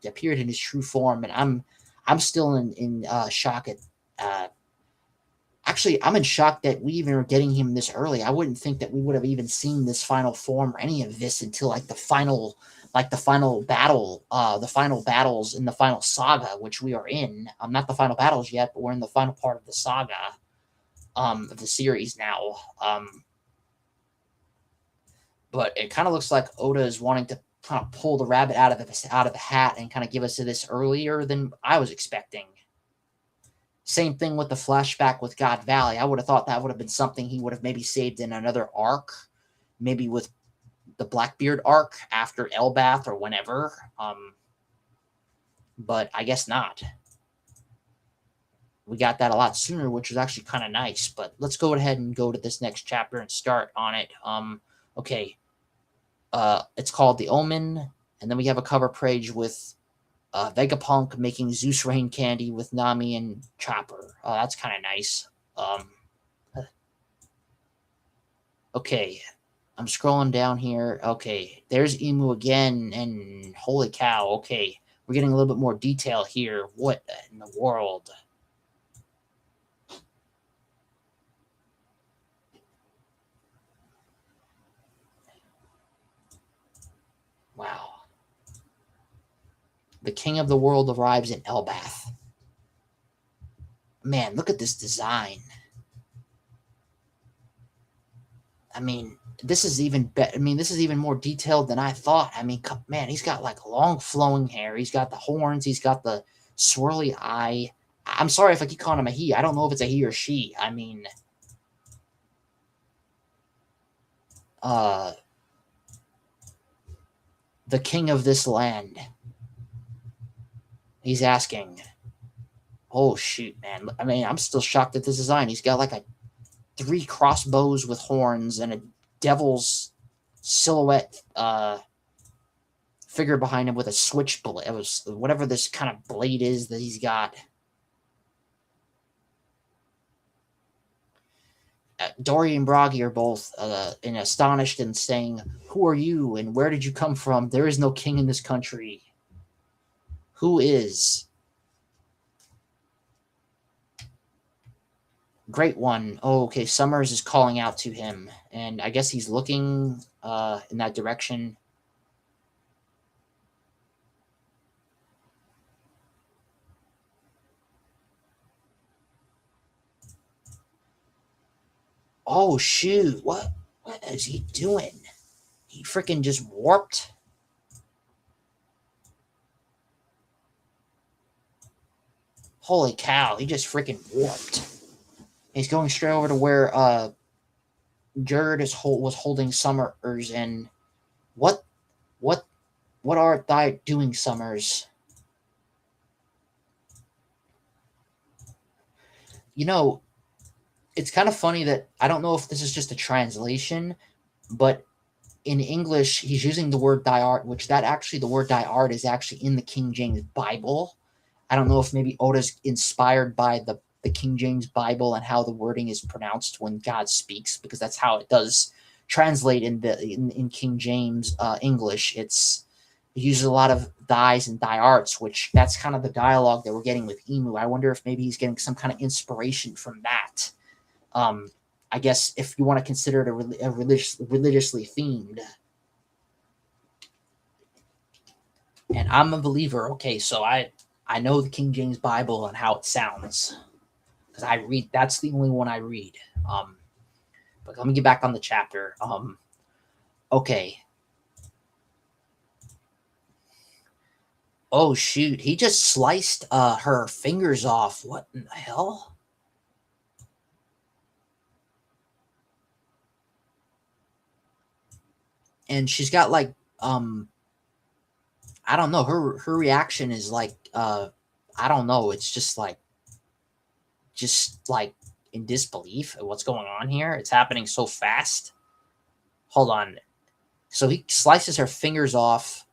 appeared in his true form, and I'm still in shock at. Actually, I'm in shock that we even are getting him this early. I wouldn't think that we would have even seen this final form or any of this until the final battle, the final battles in the final saga, which we are in. Not the final battles yet, but we're in the final part of the saga, of the series now. But it kind of looks like Oda is wanting to kind of pull the rabbit out of the hat and kind of give us this earlier than I was expecting. Same thing with the flashback with God Valley. I would have thought that would have been something he would have maybe saved in another arc, maybe with the Blackbeard arc after Elbath or whenever. But I guess not. We got that a lot sooner, which was actually kind of nice. But let's go ahead and go to this next chapter and start on it. Okay. It's called The Omen, and then we have a cover page with Vegapunk making Zeus Rain candy with Nami and Chopper. That's kind of nice. Okay, I'm scrolling down here. Okay, there's Emu again, and holy cow. Okay, we're getting a little bit more detail here. What in the world? Wow. The king of the world arrives in Elbath. Man, look at this design. I mean, this is even better. I mean, this is even more detailed than I thought. I mean, man, he's got like long flowing hair. He's got the horns. He's got the swirly eye. I'm sorry if I keep calling him a he. I don't know if it's a he or she. I mean, uh, the king of this land. He's asking. Oh shoot, man! I mean, I'm still shocked at this design. He's got like a 3 crossbows with horns and a devil's silhouette figure behind him with a switchblade. It was whatever this kind of blade is that he's got. Dory and Bragi are both astonished and saying, "Who are you and where did you come from? There is no king in this country." Who is? Great One. Oh, okay. Summers is calling out to him, and I guess he's looking in that direction. Oh shoot! What is he doing? He freaking just warped. Holy cow! He just freaking warped. He's going straight over to where Jared was holding Summers, and what what what art thou doing, Summers? You know, it's kind of funny that I don't know if this is just a translation, but in English he's using the word thy art, which that actually the word thy art is actually in the King James Bible. I don't know if maybe Oda's inspired by the King James Bible and how the wording is pronounced when God speaks, because that's how it does translate in King James English. It uses a lot of thys and thy arts, which that's kind of the dialogue that we're getting with Emu. I wonder if maybe he's getting some kind of inspiration from that. I guess if you want to consider it a religiously themed. And I'm a believer. Okay, so I know the King James Bible and how it sounds because I read. That's the only one I read. But let me get back on the chapter. Okay. Oh shoot! He just sliced her fingers off. What in the hell? And she's got like I don't know. Her reaction is like I don't know. It's just like in disbelief at what's going on here. It's happening so fast. Hold on. So he slices her fingers off.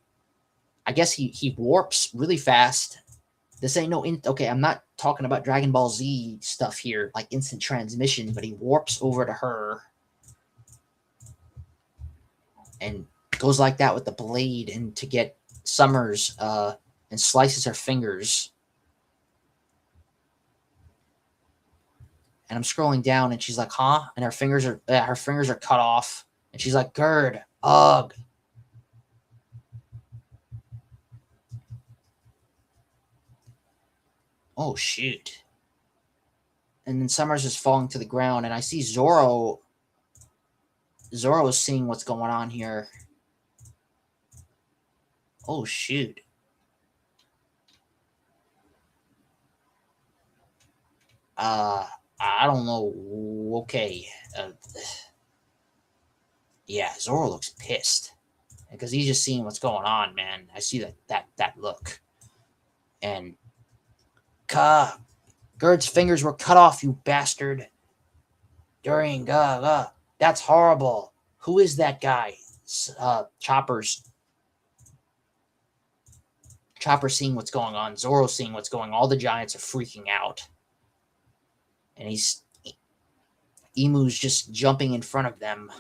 I guess he warps really fast, This ain't no okay. I'm not talking about Dragon Ball Z stuff here, like instant transmission. But he warps over to her and goes like that with the blade, and to get Summers, and slices her fingers. And I'm scrolling down, and she's like, "Huh?" And her fingers are cut off, and she's like, "Gerd, ugh." Oh shoot! And then Summers is falling to the ground, and I see Zoro. Zoro is seeing what's going on here. Oh shoot! Uh, I don't know. Okay, yeah, Zoro looks pissed because he's just seeing what's going on, man. I see that look, and Ka Gerd's fingers were cut off, you bastard. During that's horrible. Who is that guy? Chopper seeing what's going on. Zoro seeing what's going on. All the giants are freaking out, and Emu's just jumping in front of them.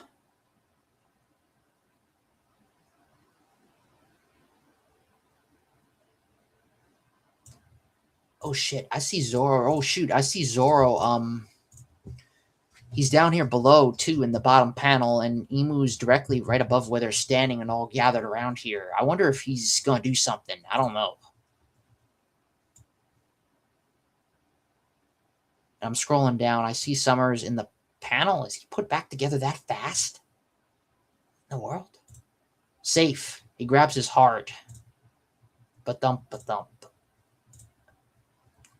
Oh shit! I see Zoro. Oh shoot! I see Zoro. He's down here below too in the bottom panel, and Emu's directly right above where they're standing and all gathered around here. I wonder if he's gonna do something. I don't know. I'm scrolling down. I see Summers in the panel. Is he put back together that fast? In the world? Safe. He grabs his heart. Ba-thump, ba-thump.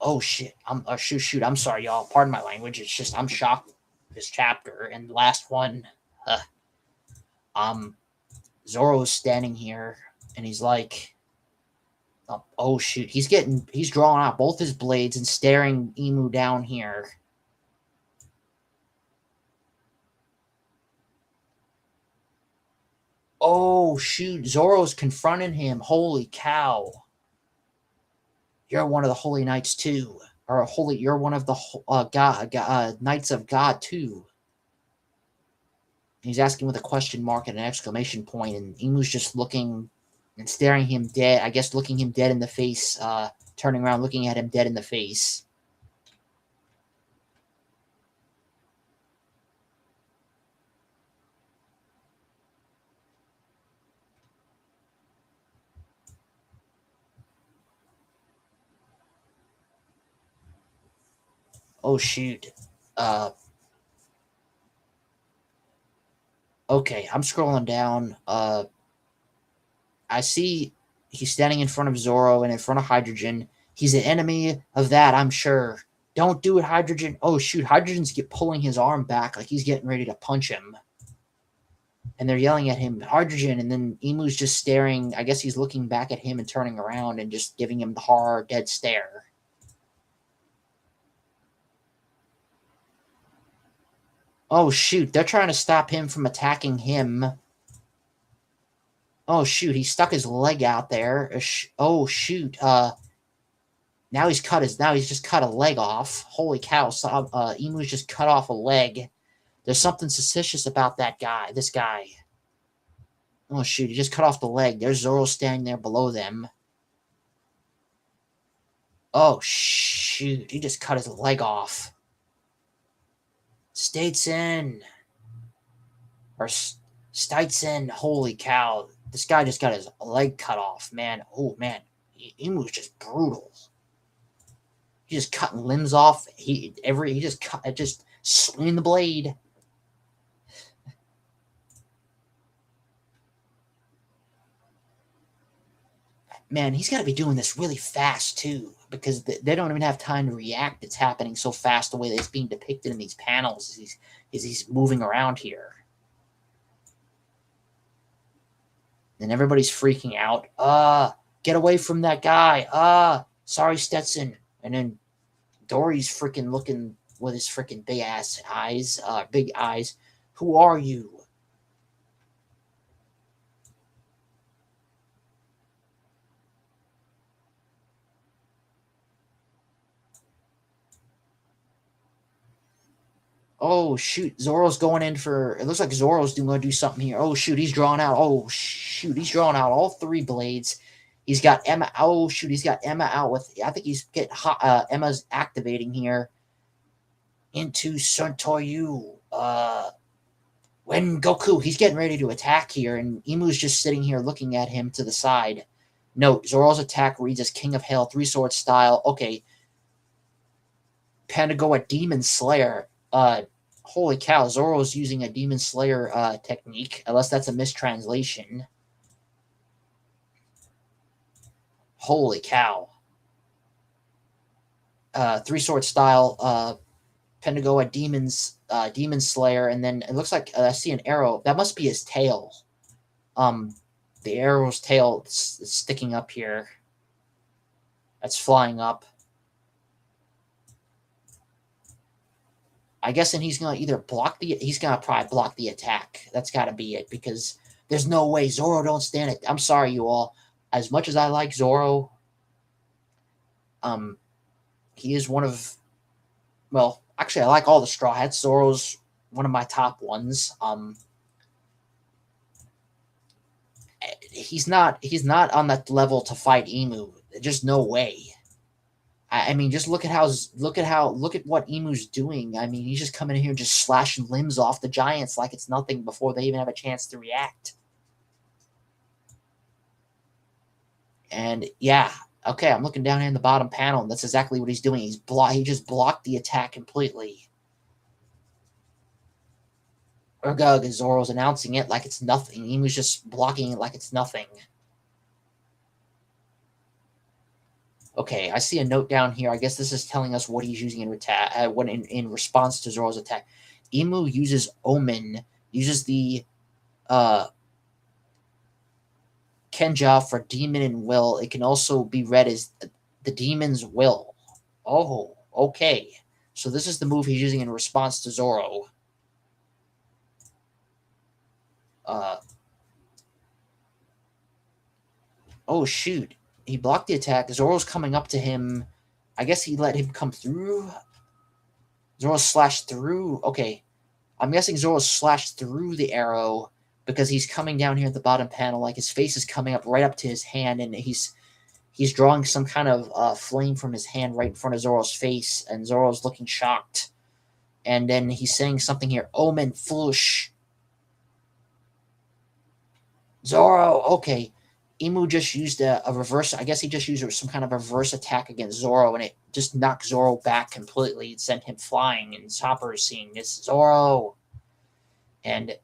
Oh shit! Shoot! I'm sorry, y'all. Pardon my language. It's just I'm shocked with this chapter and the last one. Uh, um, Zoro's standing here and he's like, oh shoot! He's drawing out both his blades and staring Emu down here. Oh shoot! Zoro's confronting him. Holy cow! You're one of the holy knights too, or holy. You're one of the knights of God too. He's asking with a question mark and an exclamation point, and Emu's just looking and staring him dead. I guess looking him dead in the face, turning around, looking at him dead in the face. Oh shoot. Uh, okay, I'm scrolling down. I see he's standing in front of Zoro and in front of Hydrogen. He's an enemy of that, I'm sure. Don't do it, Hydrogen. Oh shoot, Hydrogen's pulling his arm back like he's getting ready to punch him. And they're yelling at him, Hydrogen, and then Emu's just staring. I guess he's looking back at him and turning around and just giving him the hard, dead stare. Oh shoot, they're trying to stop him from attacking him. Oh shoot, he stuck his leg out there. Oh shoot, now he's just cut a leg off. Holy cow, Emu's just cut off a leg. There's something suspicious about this guy. Oh shoot, he just cut off the leg. There's Zoro standing there below them. Oh shoot, he just cut his leg off. Statesen. Or Steitzen. Holy cow. This guy just got his leg cut off, man. Oh man. Emu's just brutal. He just cutting limbs off. He just swinging the blade. Man, he's got to be doing this really fast too, because they don't even have time to react. It's happening so fast the way that it's being depicted in these panels as he's moving around here. And everybody's freaking out. Get away from that guy. Sorry, Stetson. And then Dory's freaking looking with his freaking big eyes. Who are you? Oh, shoot. Zoro's going in for... It looks like Zoro's going to do something here. Oh, shoot. He's drawing out... Oh, shoot. He's drawing out all 3 blades. He's got Emma... Oh, shoot. He's got Emma out with... I think he's getting hot... Emma's activating here into Suntoyu. When Goku... He's getting ready to attack here, and Imu's just sitting here looking at him to the side. Note, Zoro's attack reads as King of Hail, 3-sword style. Okay. Panagoa Demon Slayer. Holy cow, Zoro's using a Demon Slayer technique, unless that's a mistranslation. Holy cow. 3-sword style, Panagoa Demon Slayer, and then it looks like I see an arrow. That must be his tail. The arrow's tail is sticking up here. That's flying up. I guess, and he's gonna either block the... He's gonna probably block the attack. That's gotta be it, because there's no way Zoro don't stand it. I'm sorry, you all. As much as I like Zoro, he is one of... Well, actually, I like all the Straw Hats. Zoro's one of my top ones. He's not on that level to fight Emu. Just no way. I mean, just look at what Emu's doing. I mean, he's just coming in here and just slashing limbs off the giants like it's nothing before they even have a chance to react. And yeah, okay, I'm looking down here in the bottom panel, and that's exactly what he's doing. He just blocked the attack completely. Urgug, Zoro's announcing it like it's nothing. Emu's just blocking it like it's nothing. Okay, I see a note down here. I guess this is telling us what he's using in response to Zoro's attack. Emu uses Omen, uses the Kenja for Demon and Will. It can also be read as the Demon's Will. Oh, okay. So this is the move he's using in response to Zoro. Oh, shoot. He blocked the attack. Zoro's coming up to him. I guess he let him come through. Zoro slashed through. Okay. I'm guessing Zoro slashed through the arrow because he's coming down here at the bottom panel. Like his face is coming up right up to his hand, and he's drawing some kind of flame from his hand right in front of Zoro's face, and Zoro's looking shocked. And then he's saying something here. Omen Flush. Zoro. Okay. Emu just used a reverse... I guess he just used some kind of reverse attack against Zoro, and it just knocked Zoro back completely and sent him flying, and Chopper is seeing this. Zoro! And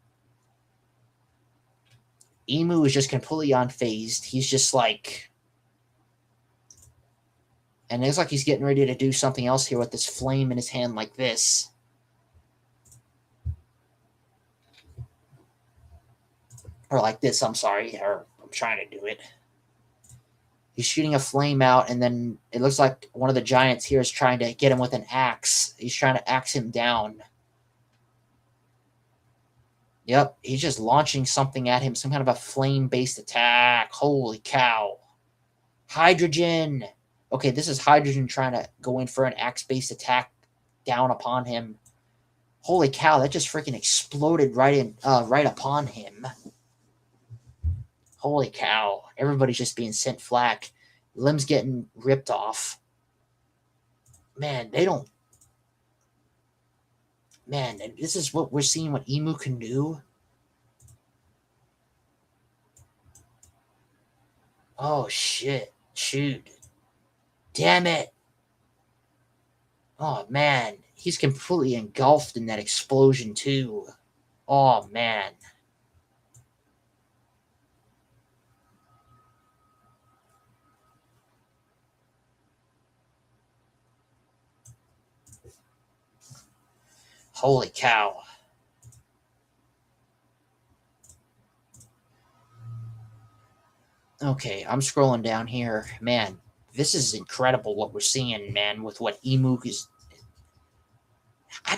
Emu is just completely unfazed. He's just like... And it looks like he's getting ready to do something else here with this flame in his hand like this. Or like this, I'm sorry. Or I'm trying to do it. He's shooting a flame out, and then it looks like one of the giants here is trying to get him with an axe. He's trying to axe him down. Yep, he's just launching something at him, some kind of a flame-based attack. Holy cow. Hydrogen! Okay, this is Hydrogen trying to go in for an axe-based attack down upon him. Holy cow, that just freaking exploded right upon him. Holy cow. Everybody's just being sent flack. Limbs getting ripped off. Man, they don't... Man, this is what we're seeing what Emu can do? Oh, shit. Shoot. Damn it. Oh, man. He's completely engulfed in that explosion, too. Oh, man. Holy cow. Okay, I'm scrolling down here. Man, this is incredible what we're seeing, man, with what Emu is...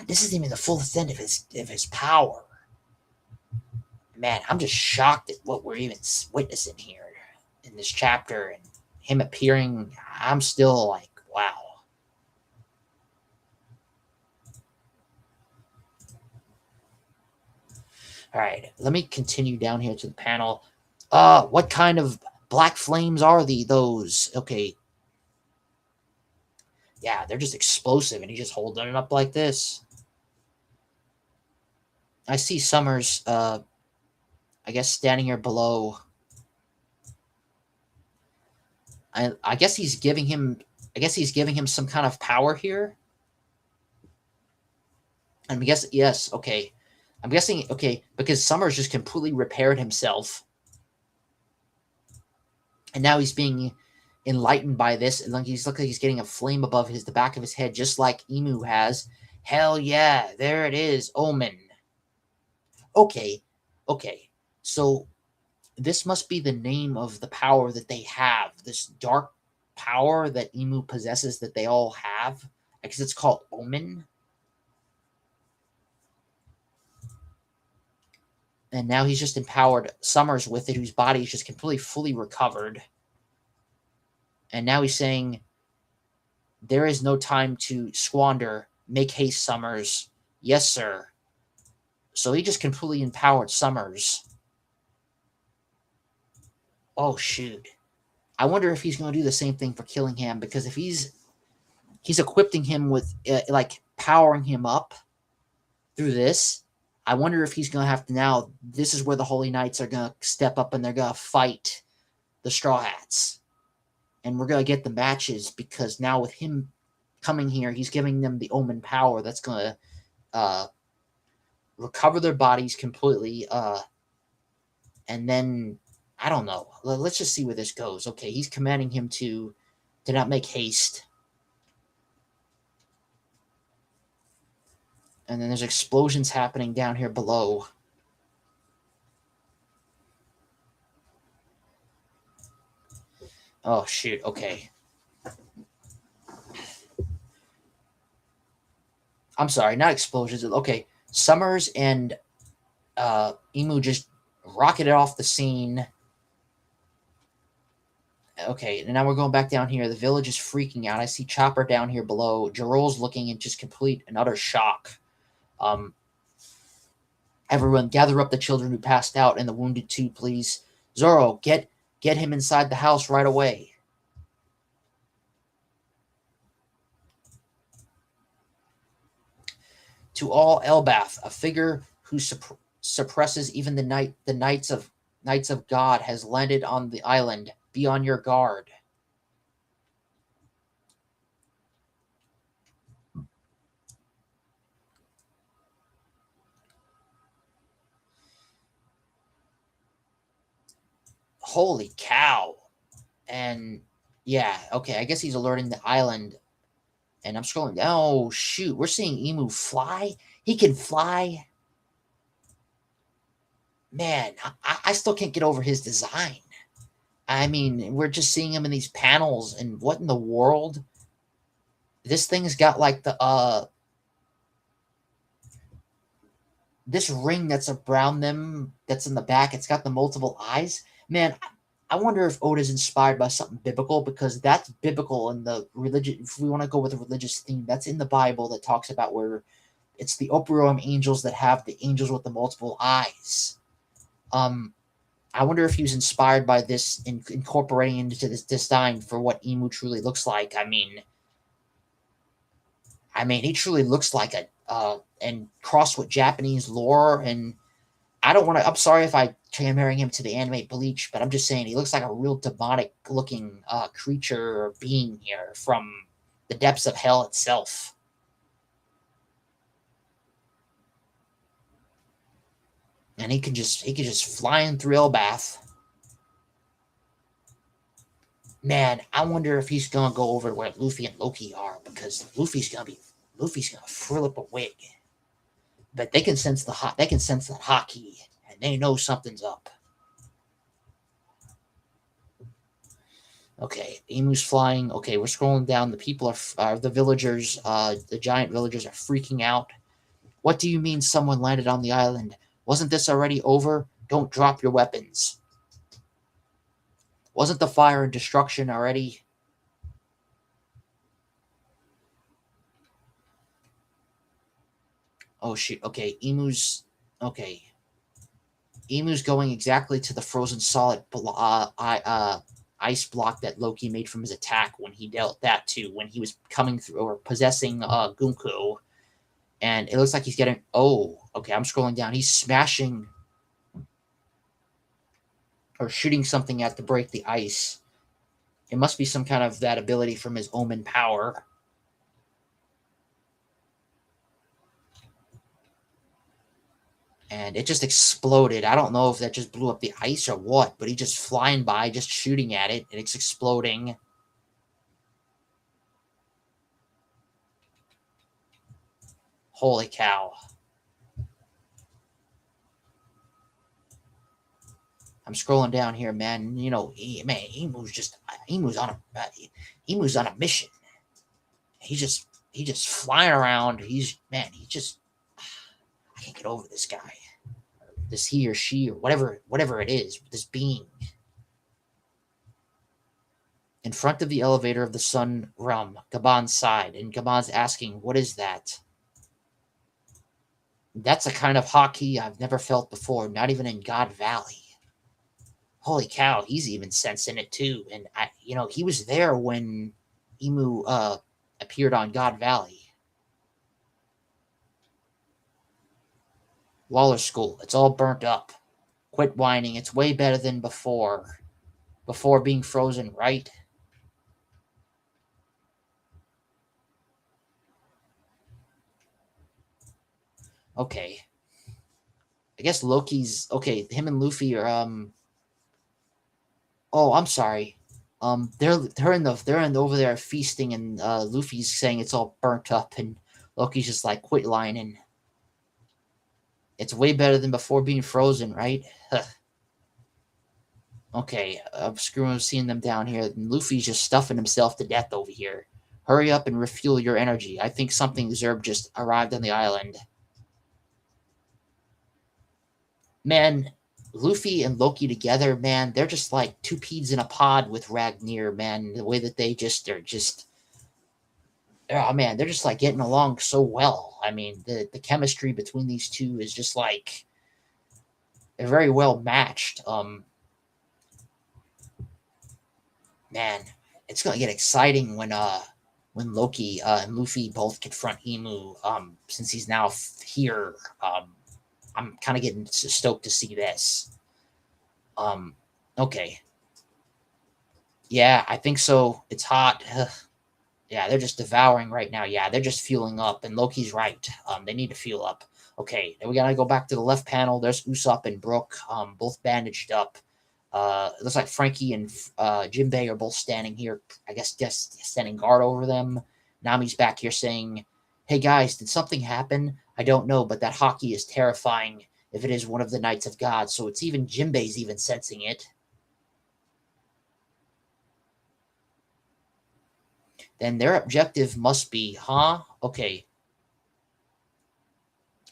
this isn't even the full extent of his power. Man, I'm just shocked at what we're even witnessing here in this chapter, and him appearing. I'm still like, wow. All right, let me continue down here to the panel. What kind of black flames are those? Okay, yeah, they're just explosive, and he's just holding it up like this. I see Summers, I guess, standing here below. I guess he's giving him. I guess he's giving him some kind of power here. I'm guessing yes. Okay, I'm guessing okay because Summers just completely repaired himself, and now he's being enlightened by this, and like he's looking like he's getting a flame above the back of his head, just like Emu has. Hell yeah, there it is, Omen. Okay, okay. So this must be the name of the power that they have. This dark power that Emu possesses that they all have. I guess it's called Omen. And now he's just empowered Summers with it, whose body is just completely fully recovered. And now he's saying, there is no time to squander. Make haste, Summers. Yes, sir. So he just completely empowered Summers. Oh, shoot. I wonder if he's going to do the same thing for Killingham, because if he's equipping him with, like, powering him up through this, I wonder if he's going to have to now, this is where the Holy Knights are going to step up and they're going to fight the Straw Hats. And we're going to get the matches, because now with him coming here, he's giving them the Omen power that's going to recover their bodies completely. And then, I don't know. Let's just see where this goes. Okay, he's commanding him to not make haste. And then there's explosions happening down here below. Oh, shoot. Okay. I'm sorry, not explosions. Okay, Summers and Emu just rocketed off the scene. Okay, and now we're going back down here. The village is freaking out. I see Chopper down here below. Jarol's looking in just complete and utter shock. Everyone, gather up the children who passed out and the wounded too, please. Zoro, get him inside the house right away. To all Elbath, a figure who suppresses even the knights of God has landed on the island. Be on your guard. Holy cow. And yeah, okay, I guess he's alerting the island. And I'm scrolling down. Oh, shoot. We're seeing Emu fly. He can fly. Man, I still can't get over his design. I mean, we're just seeing him in these panels, and what in the world? This thing's got like the this ring that's around them that's in the back. It's got the multiple eyes. Man, I wonder if Oda's inspired by something biblical, because that's biblical in the religion. If we want to go with a religious theme, that's in the Bible that talks about where it's the Ophiuchroim angels that have the angels with the multiple eyes. I wonder if he was inspired by this in incorporating into this design for what Emu truly looks like. I mean, he truly looks like a and crossed with Japanese lore. And I don't want to. I'm sorry if I comparing him to the anime Bleach, but I'm just saying he looks like a real demonic looking creature or being here from the depths of hell itself. And he could just fly in through Elbath. Man, I wonder if he's gonna go over where Luffy and Loki are, because Luffy's gonna frill up a wig. But they can sense that hockey, and they know something's up. Okay, Emu's flying. Okay, we're scrolling down. The people are the villagers. The giant villagers are freaking out. What do you mean someone landed on the island? Wasn't this already over? Don't drop your weapons. Wasn't the fire and destruction already? Oh, shoot. Okay, Emu's... Okay. Emu's going exactly to the frozen solid ice block that Loki made from his attack when he dealt that to when he was coming through or possessing Gunko. And it looks like he's getting. Oh, okay. I'm scrolling down. He's smashing or shooting something at to break the ice. It must be some kind of that ability from his omen power. And it just exploded. I don't know if that just blew up the ice or what, but he just flying by, just shooting at it, and it's exploding. Holy cow. I'm scrolling down here, man. You know, man, Emu's on a mission. He just flying around. I can't get over this guy. This he or she or whatever it is, this being. In front of the elevator of the Sun Realm, Gaban's side, and Gaban's asking, "What is that?" That's a kind of hockey I've never felt before, not even in God Valley. Holy cow, he's even sensing it too. And he was there when Emu appeared on God Valley. Waller School, it's all burnt up. Quit whining, it's way better than before. Before being frozen, right? Okay. I guess Loki's okay, him and Luffy are oh, I'm sorry. They're over there feasting, and Luffy's saying it's all burnt up, and Loki's just like, quit lying. And it's way better than before being frozen, right? Okay, I'm screwing seeing them down here. And Luffy's just stuffing himself to death over here. Hurry up and refuel your energy. I think something Zerb just arrived on the island. Man, Luffy and Loki together, man, they're just like two peas in a pod with Ragnar, man. The way that they're just, oh man, they're just like getting along so well. I mean, the chemistry between these two is just like they're very well matched. Man, it's gonna get exciting when Loki and Luffy both confront Emu. Since he's now here, I'm kind of getting stoked to see this. Okay. Yeah, I think so. It's hot. Yeah, they're just devouring right now. Yeah, they're just fueling up, and Loki's right. They need to fuel up. Okay, then we gotta go back to the left panel. There's Usopp and Brook, both bandaged up. It looks like Frankie and Jinbei are both standing here. I guess just standing guard over them. Nami's back here saying, "Hey guys, did something happen? I don't know, but that hockey is terrifying. If it is one of the Knights of God, so it's even Jinbei's even sensing it." Then their objective must be, huh? Okay.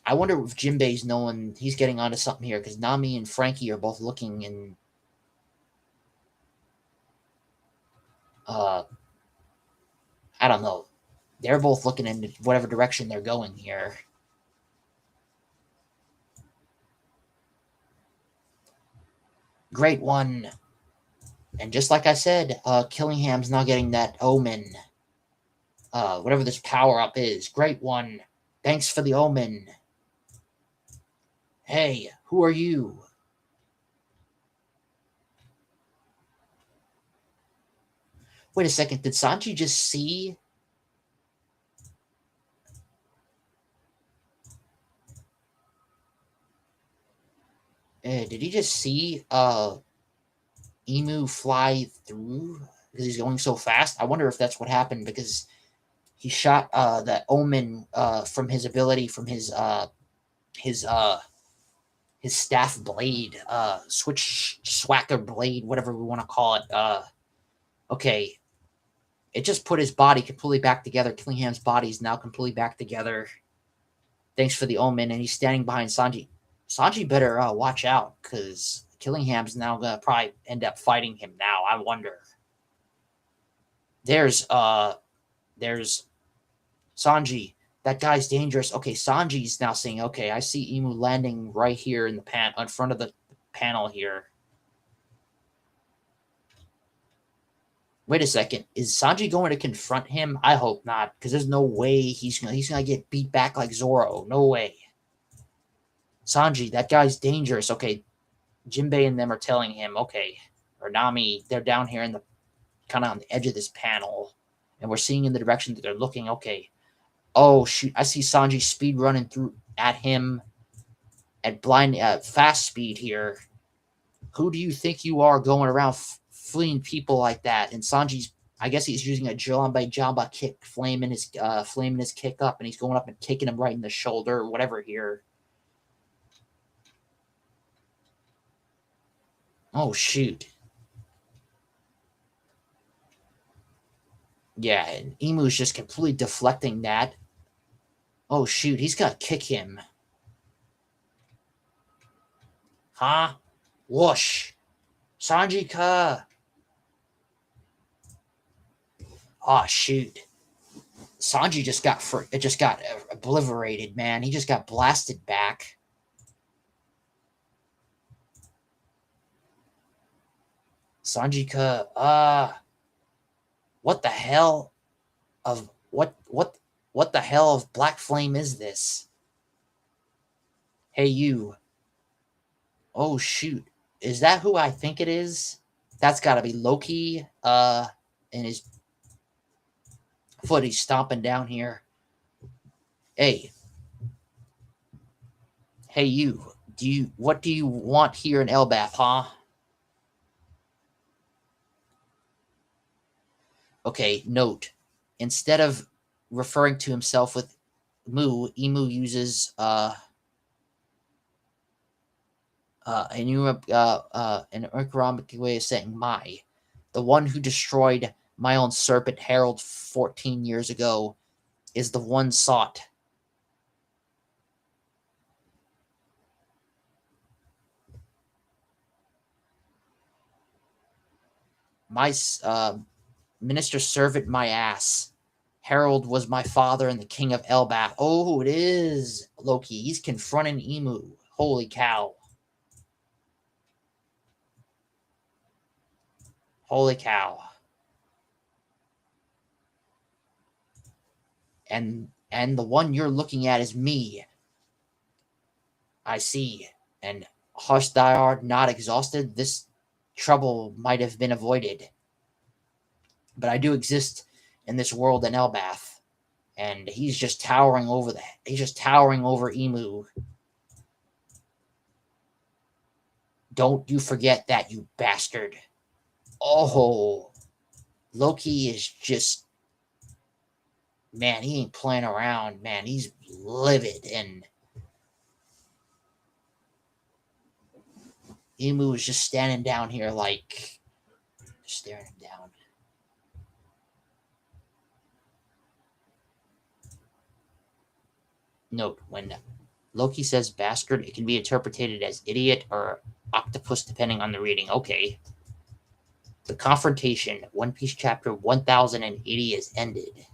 I wonder if Jinbei's knowing he's getting onto something here because Nami and Frankie are both looking and uh I don't know. They're both looking in whatever direction they're going here. Great one. And just like I said, Killingham's not getting that omen. Whatever this power up is. Great one. Thanks for the omen. Hey, who are you? Wait a second. Did Sanji just see? Did he just see Emu fly through because he's going so fast? I wonder if that's what happened because he shot that omen from his ability from his his staff blade, switch swacker blade, whatever we want to call it. Okay, it just put his body completely back together. Killingham's body is now completely back together. Thanks for the omen, and he's standing behind Sanji. Sanji better watch out because Killingham's now gonna probably end up fighting him. Now I wonder. There's Sanji. That guy's dangerous. Okay, Sanji's now saying, okay, I see Emu landing right here in the in front of the panel here. Wait a second. Is Sanji going to confront him? I hope not, because there's no way he's gonna get beat back like Zoro. No way. Sanji, that guy's dangerous. Okay, Jinbei and them are telling him, okay, or Nami, they're down here in the kind of on the edge of this panel, and we're seeing in the direction that they're looking. Okay. Oh shoot! I see Sanji speed running through at him at fast speed here. Who do you think you are going around fleeing people like that? And Sanji's, I guess he's using a Jamba kick, flaming his kick up, and he's going up and kicking him right in the shoulder or whatever here. Oh shoot! Yeah, and Imu's just completely deflecting that. Oh shoot! He's gonna kick him. Huh? Whoosh! Sanji-ka! Oh shoot! Sanji just got obliterated, man. He just got blasted back. Sanji-ka, what the hell of what the hell of Black Flame is this? Hey you. Oh shoot. Is that who I think it is? That's gotta be Loki, in his foot. He's stomping down here. Hey. Hey you. What do you want here in Elbaf, huh? Okay, note. Instead of referring to himself with Imu uses an economic way of saying my. The one who destroyed my own serpent herald 14 years ago is the one sought. My minister servant, my ass. Harold was my father and the king of Elbaf. Oh, it is Loki. He's confronting Imu. Holy cow. Holy cow. And the one you're looking at is me. I see. And hostile, not exhausted, this trouble might have been avoided. But I do exist in this world in Elbaf. And he's just towering over Imu. Don't you forget that, you bastard. Oh, Loki is just, man, he ain't playing around, man. He's livid, and Imu is just standing down here like, staring him down. Note, when Loki says bastard, it can be interpreted as idiot or octopus depending on the reading. Okay. The confrontation, One Piece chapter 1080 is ended.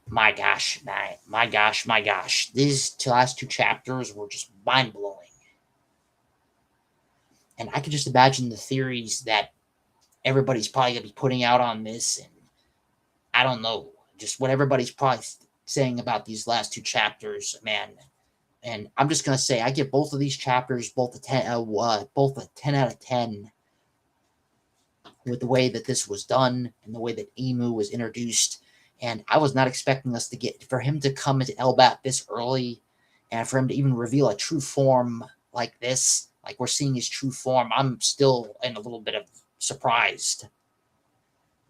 My gosh. These last two chapters were just mind-blowing. And I can just imagine the theories that everybody's probably going to be putting out on this. And I don't know. Just what everybody's probably saying about these last two chapters, man. And I'm just going to say, I give both of these chapters both a 10 out of 10 with the way that this was done and the way that Imu was introduced. And I was not expecting for him to come into Elbaf this early and for him to even reveal a true form like this, like we're seeing his true form. I'm still in a little bit of surprised.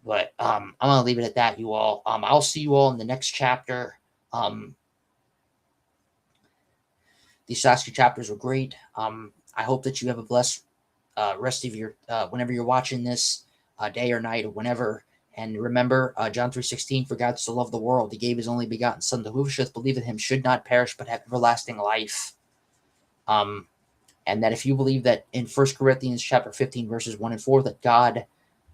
But I'm going to leave it at that, you all. I'll see you all in the next chapter. These last two chapters were great. I hope that you have a blessed rest of your, whenever you're watching this, day or night or whenever. And remember, John 3:16, for God so loved the world, he gave his only begotten son, that whoever shall believe in him should not perish, but have everlasting life. And that if you believe that in 1 Corinthians chapter 15, verses 1 and 4, that God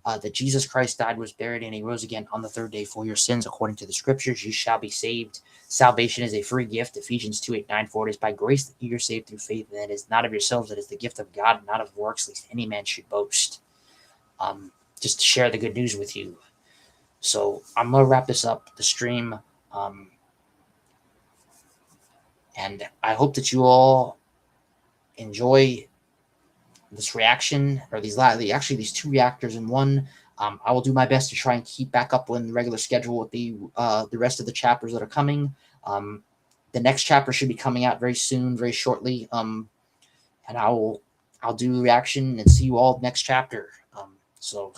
that Jesus Christ died, was buried, and he rose again on the third day for your sins, according to the scriptures. You shall be saved. Salvation is a free gift. Ephesians 2:8-9. For it is by grace that you are saved through faith, and it is not of yourselves, it is the gift of God, not of works, lest any man should boast. Just to share the good news with you. So I'm going to wrap this up, the stream. And I hope that you all enjoy this reaction, or these two reactors in one. I will do my best to try and keep back up on the regular schedule with the rest of the chapters that are coming. The next chapter should be coming out very soon, very shortly. And I'll do the reaction and see you all next chapter. So